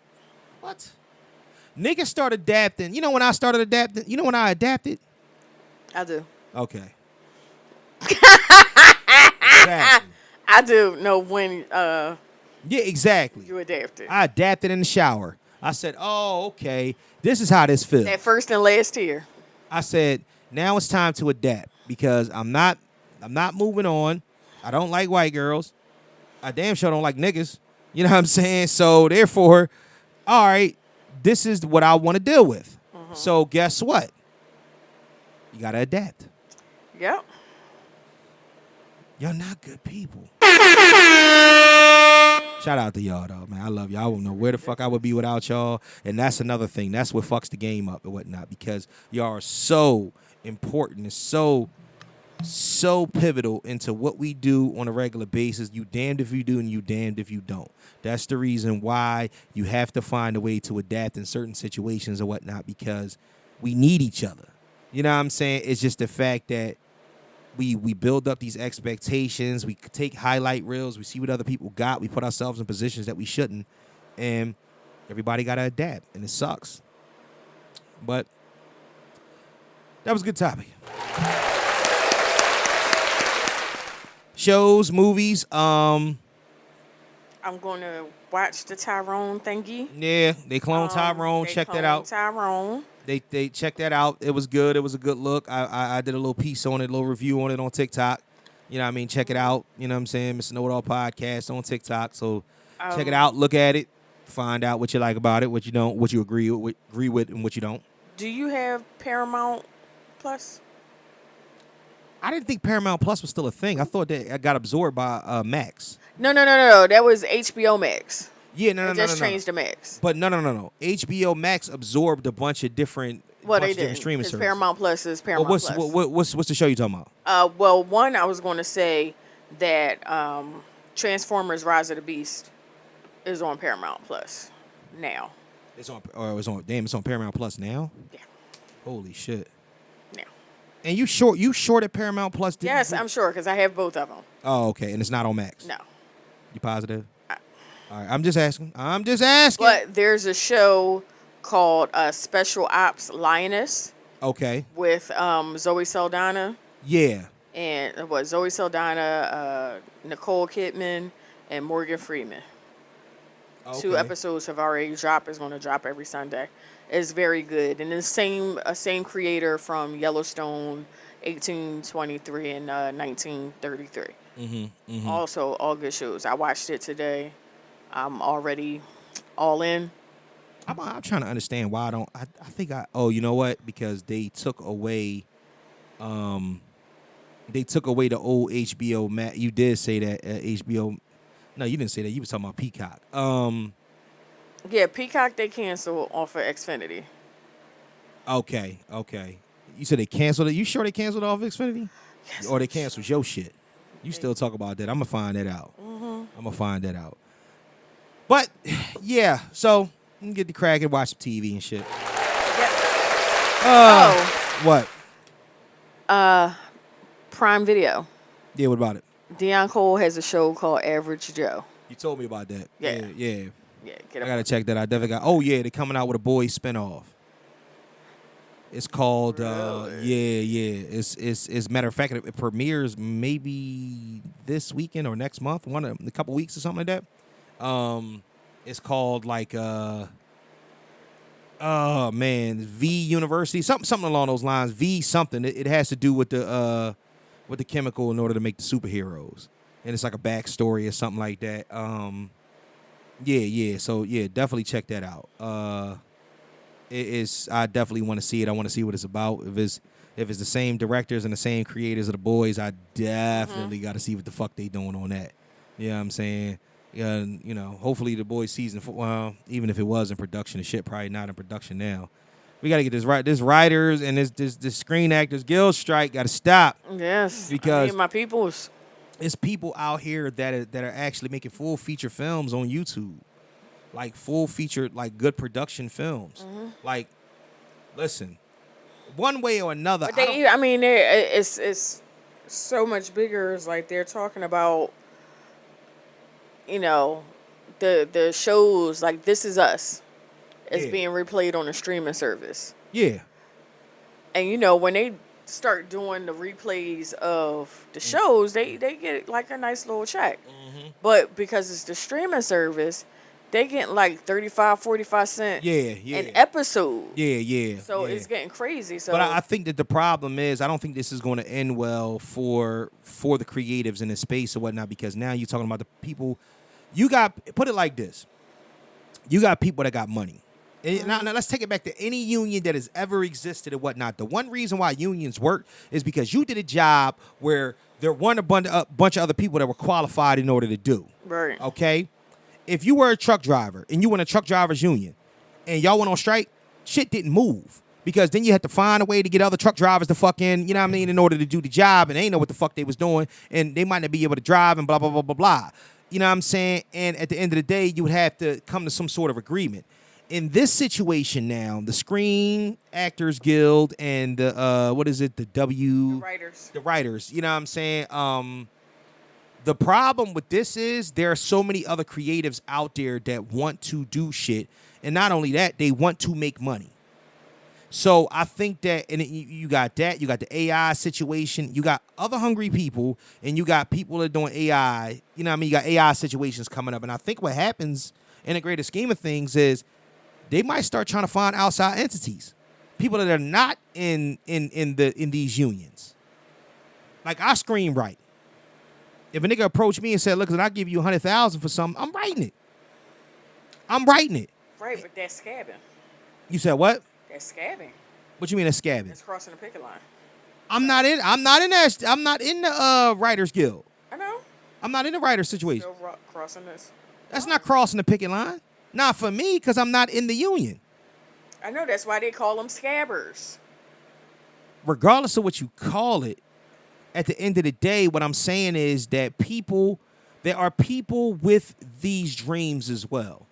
What? Niggas started adapting. You know when I started adapting? You know when I adapted? I do. Okay. Exactly. I do know when Yeah, exactly. you adapted. I adapted in the shower. I said, oh, okay, this is how this feels. That first and last tier. I said, now it's time to adapt because I'm not moving on. I don't like white girls. I damn sure don't like niggas. You know what I'm saying? So therefore, all right, this is what I want to deal with. Mm-hmm. So guess what? You got to adapt. Yep. Y'all not good people. Shout out to y'all, though, man. I love y'all. I don't know where the fuck I would be without y'all. And that's another thing. That's what fucks the game up and whatnot because y'all are so important and so pivotal into what we do on a regular basis. You damned if you do and you damned if you don't. That's the reason why you have to find a way to adapt in certain situations and whatnot because we need each other. You know what I'm saying? It's just the fact that we build up these expectations. We take highlight reels. We see what other people got. We put ourselves in positions that we shouldn't. And everybody got to adapt. And it sucks. But that was a good topic. Shows, movies. I'm going to watch the Tyrone thingy. Yeah, they cloned Tyrone. Check that out. Tyrone. They checked that out. It was good. It was a good look. I did a little piece on it, a little review on it on TikTok. You know what I mean? Check it out. You know what I'm saying? Mr. KnowItAll Podcast on TikTok. So check it out. Look at it. Find out what you like about it, what you don't, what you agree with, and what you don't. Do you have Paramount Plus? I didn't think Paramount Plus was still a thing. I thought that it got absorbed by Max. No. That was HBO Max. Yeah, no. They just changed to Max. But no. HBO Max absorbed a bunch of different, They did. Streaming services. Paramount Plus is Paramount Plus. What's the show you talking about? Well, one, I was going to say that Transformers: Rise of the Beast is on Paramount Plus now. It's on Paramount Plus now? Yeah. Holy shit. Now. And you shorted Paramount Plus? Yes, I'm sure because I have both of them. Oh, okay. And it's not on Max? No. You positive? All right. I'm just asking. But there's a show called Special Ops Lioness Okay. with Zoe Saldana. Yeah. And Zoe Saldana, Nicole Kidman, and Morgan Freeman. Okay. 2 episodes have already dropped. It's going to drop every Sunday. It's very good. And the same creator from Yellowstone, 1823 and 1933. Also, all good shows. I watched it today. I'm already all in. I'm trying to understand why I think oh, you know what? Because they took away the old HBO. You did say that HBO. No, you didn't say that. You was talking about Peacock. Yeah, Peacock they canceled off of Xfinity. Okay. You said they canceled it. You sure they canceled off Xfinity? Yes, Or they canceled your shit? You still talk about that. I'm gonna find that out. I'm gonna find that out. But yeah, so you can get the crack and watch some TV and shit. What? Prime Video. Yeah, what about it? Deion Cole has a show called Average Joe. You told me about that. Yeah. Yeah. Yeah, I gotta check that out. I definitely got. Oh yeah, they're coming out with a boys spinoff. It's called. Yeah. It's matter of fact, it premieres maybe this weekend or next month, a couple weeks or something like that. It's called like oh man, V University, something along those lines. V something. It has to do with the chemical in order to make the superheroes, and it's like a backstory or something like that. Yeah. So yeah, definitely check that out. It is. I definitely want to see it. I want to see what it's about. If it's the same directors and the same creators of the boys, I definitely got to see what the fuck they doing on that. You know what I'm saying? Yeah, you know, hopefully the boys season. Well, even if it was in production, the shit probably not in production now. We got to get this right. This writers and this Screen Actors Guild strike got to stop. Yes, because my peoples. It's people out here that are actually making full feature films on YouTube, like full feature, like good production films. Like, listen, one way or another. But it's so much bigger. It's like they're talking about, you know, the shows like This Is Us is being replayed on a streaming service. Yeah. And you know, when they start doing the replays of the shows, they get like a nice little check. But because it's the streaming service, they get like 35 cents an episode. Yeah. So it's getting crazy. So, but I think that the problem is I don't think this is going to end well for the creatives in the space or whatnot, because now you're talking about the people. You got, put it like this. You got people that got money. Now let's take it back to any union that has ever existed and whatnot. The one reason why unions work is because you did a job where there weren't a bunch of other people that were qualified in order to do. Right. Okay? If you were a truck driver and you were in a truck drivers union and y'all went on strike, shit didn't move. Because then you had to find a way to get other truck drivers to fucking, you know what I mean, in order to do the job, and they didn't know what the fuck they was doing, and they might not be able to drive and blah, blah, blah, blah, blah. You know what I'm saying? And at the end of the day, you would have to come to some sort of agreement. In this situation now, the Screen Actors Guild and the the writers, you know what I'm saying? The problem with this is there are so many other creatives out there that want to do shit, and not only that, they want to make money. So I think that, and you got that, you got the AI situation, you got other hungry people, and you got people that are doing AI. You know what I mean? You got AI situations coming up, and I think what happens in the greater scheme of things is they might start trying to find outside entities, people that are not in these unions. Like I screenwrite. If a nigga approached me and said, "Look, I'll give you $100,000 for something," I'm writing it. Right, but that's scabbing. You said what? That's scabbing. What you mean that's scabbing? That's crossing the picket line. I'm not in the Writers Guild. I know. I'm not in the writer situation. Still crossing this. That's not crossing the picket line. Not for me, because I'm not in the union. I know, that's why they call them scabbers. Regardless of what you call it, at the end of the day, what I'm saying is that there are people with these dreams as well.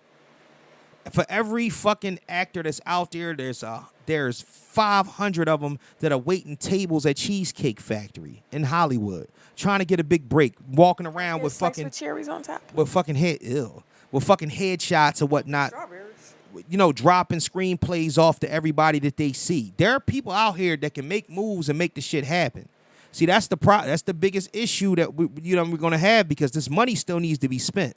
For every fucking actor that's out there, there's 500 of them that are waiting tables at Cheesecake Factory in Hollywood, trying to get a big break, walking around with Slice fucking with cherries on top. with fucking headshots or whatnot. Strawberries. Dropping screenplays off to everybody that they see. There are people out here that can make moves and make the shit happen. See, that's the biggest issue that we're gonna have, because this money still needs to be spent.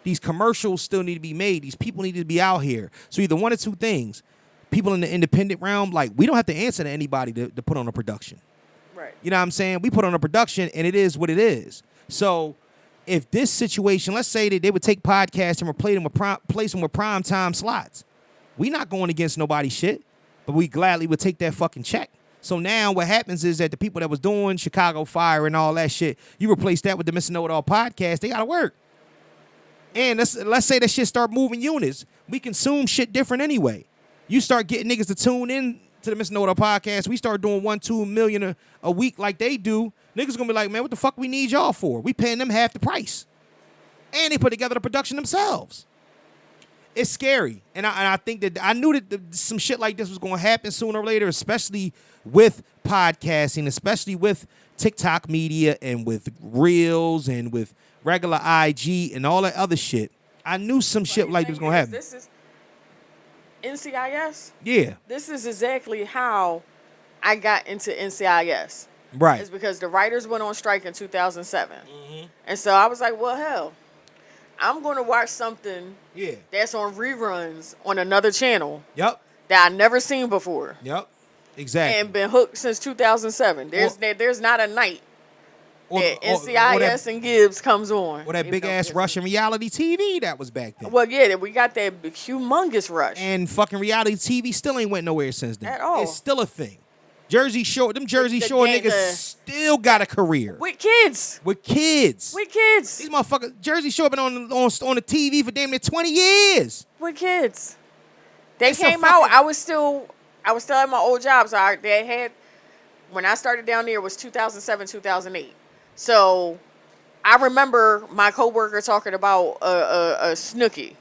These commercials still need to be made. These people need to be out here. So either one or two things. People in the independent realm, like, we don't have to answer to anybody to put on a production. Right. You know what I'm saying? We put on a production, and it is what it is. So if this situation, let's say that they would take podcasts and replace them with prime time slots. We not going against nobody's shit, but we gladly would take that fucking check. So now what happens is that the people that was doing Chicago Fire and all that shit, you replace that with the Mr. Know-It-All podcast, they got to work. And let's say that shit start moving units. We consume shit different anyway. You start getting niggas to tune in to the Mr. Know-It-All podcast. We start doing 1-2 million a week like they do. Niggas gonna be like, man, what the fuck we need y'all for? We paying them half the price. And they put together the production themselves. It's scary. And I think that I knew that some shit like this was gonna happen sooner or later, especially with podcasting, especially with TikTok media and with Reels and with regular IG and all that other shit. I knew some shit like this was gonna happen. This is NCIS. Yeah. This is exactly how I got into NCIS. Right. It's because the writers went on strike in 2007. And so I was like, well, hell, I'm going to watch something that's on reruns on another channel. Yep. That I never seen before. Yep. Exactly. And been hooked since 2007. There's not a night that NCIS and Gibbs comes on. Or that big-ass Russian reality TV that was back then. Well, yeah, we got that humongous rush. And fucking reality TV still ain't went nowhere since then. At all. It's still a thing. Jersey Shore niggas still got a career. With kids. These These motherfuckers, Jersey Shore been on the TV for damn near 20 years. With kids. They came out. I was still at my old job. So they had, when I started down there, it was 2007, 2008. So I remember my coworker talking about a Snooki.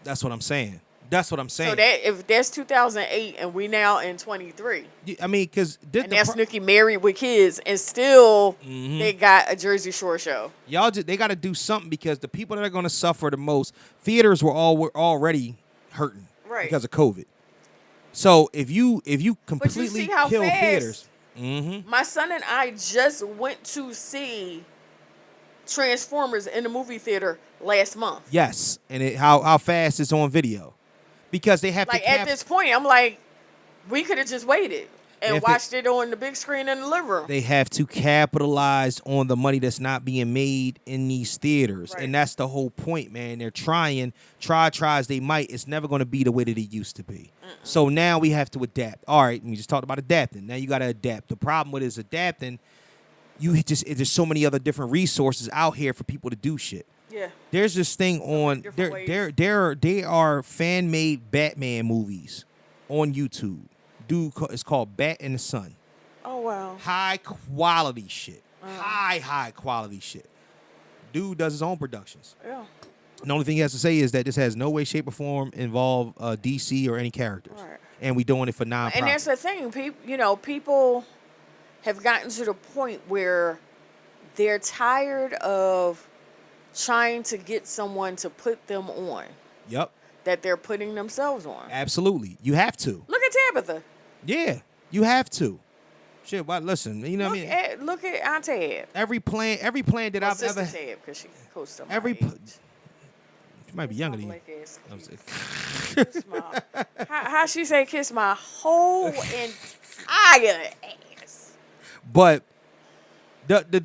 That's what I'm saying. So if that's 2008 and we now in 23. I mean, because Snooki married with kids and still they got a Jersey Shore show. They got to do something, because the people that are going to suffer the most, theaters were already hurting because of COVID. So if you completely kill theaters. My son and I just went to see Transformers in the movie theater last month. Yes, and how fast it's on video, because they have to. At this point, I'm like, we could have just waited and watched it on the big screen in the living room. They have to capitalize on the money that's not being made in these theaters, and that's the whole point, man. They're trying, try as they might. It's never going to be the way that it used to be. So now we have to adapt. All right, we just talked about adapting. Now you got to adapt. The problem with is adapting. There's so many other different resources out here for people to do shit. Yeah. There's this thing on there are fan made Batman movies on YouTube. It's called Bat in the Sun. Oh wow. High quality shit. High quality shit. Dude does his own productions. Yeah. The only thing he has to say is that this has no way, shape, or form involve DC or any characters. Right. And we doing it for nonprofit. And that's the thing. People have gotten to the point where they're tired of trying to get someone to put them on. Yep. That they're putting themselves on. Absolutely. You have to. Look at Tabitha. Yeah. You have to. Shit, well, listen, you know what I mean? Look at Aunt Tab. Every plan that I've ever... Sister Tab, because she close to my age. She might be younger than you. Kiss how she say kiss my whole entire ass. But the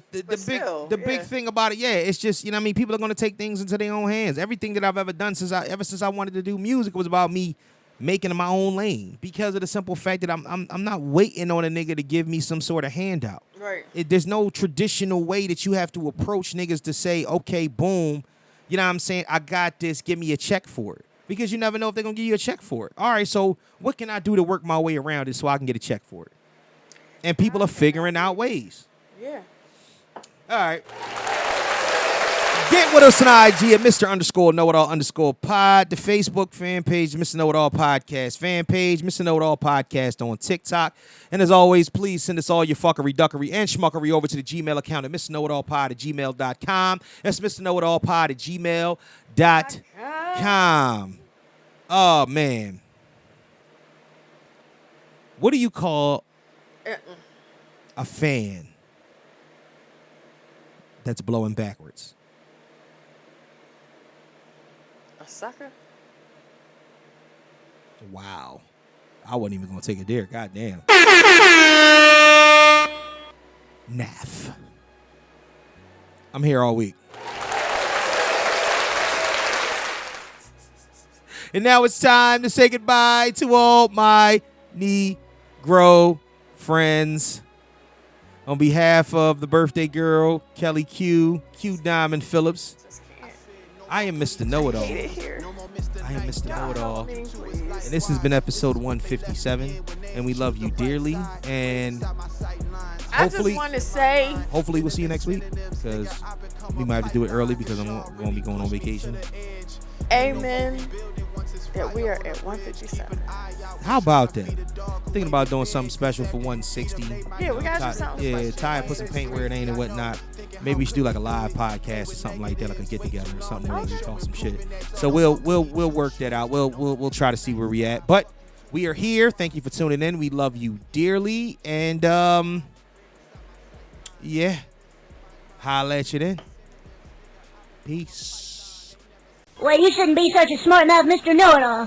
big thing about it, it's just, you know what I mean, people are going to take things into their own hands. Everything that I've ever done ever since I wanted to do music was about me making my own lane, because of the simple fact that I'm not waiting on a nigga to give me some sort of handout. Right. There's no traditional way that you have to approach niggas to say, okay, boom, you know what I'm saying, I got this, give me a check for it. Because you never know if they're going to give you a check for it. All right, so what can I do to work my way around it so I can get a check for it? And people are figuring out ways. Yeah. All right. Get with us on IG at Mr. _ Know It All _ pod. The Facebook fan page, Mr. Know It All Podcast fan page, Mr. Know It All Podcast on TikTok. And as always, please send us all your fuckery, duckery, and schmuckery over to the Gmail account at Mr. Know It All Pod at gmail.com. That's Mr. Know It All Pod at gmail.com. Oh, man. What do you call a fan that's blowing backwards? A sucker? Wow. I wasn't even going to take it there. Goddamn. Naff. I'm here all week. And now it's time to say goodbye to all my Negro friends. On behalf of the birthday girl, Kelly Q Diamond Phillips, I am Mr. Know-It-All. I am Mr. Know-It-All. And this has been episode 157. And we love you dearly. And I just want to say, hopefully we'll see you next week. Because we might have to do it early because I'm going to be going on vacation. amen, that we are at 157. How about that? Thinking about doing something special for 160. Yeah, we got to do something special. Yeah, Ty, put some paint where it ain't and whatnot. Maybe we should do like a live podcast or something like that, like a get together or something where we talk some shit. So we'll work that out. We'll try to see where we at. But we are here. Thank you for tuning in. We love you dearly. And yeah. Holla at you then. Peace. Well, you shouldn't be such a smart mouth, Mr. Know-It-All.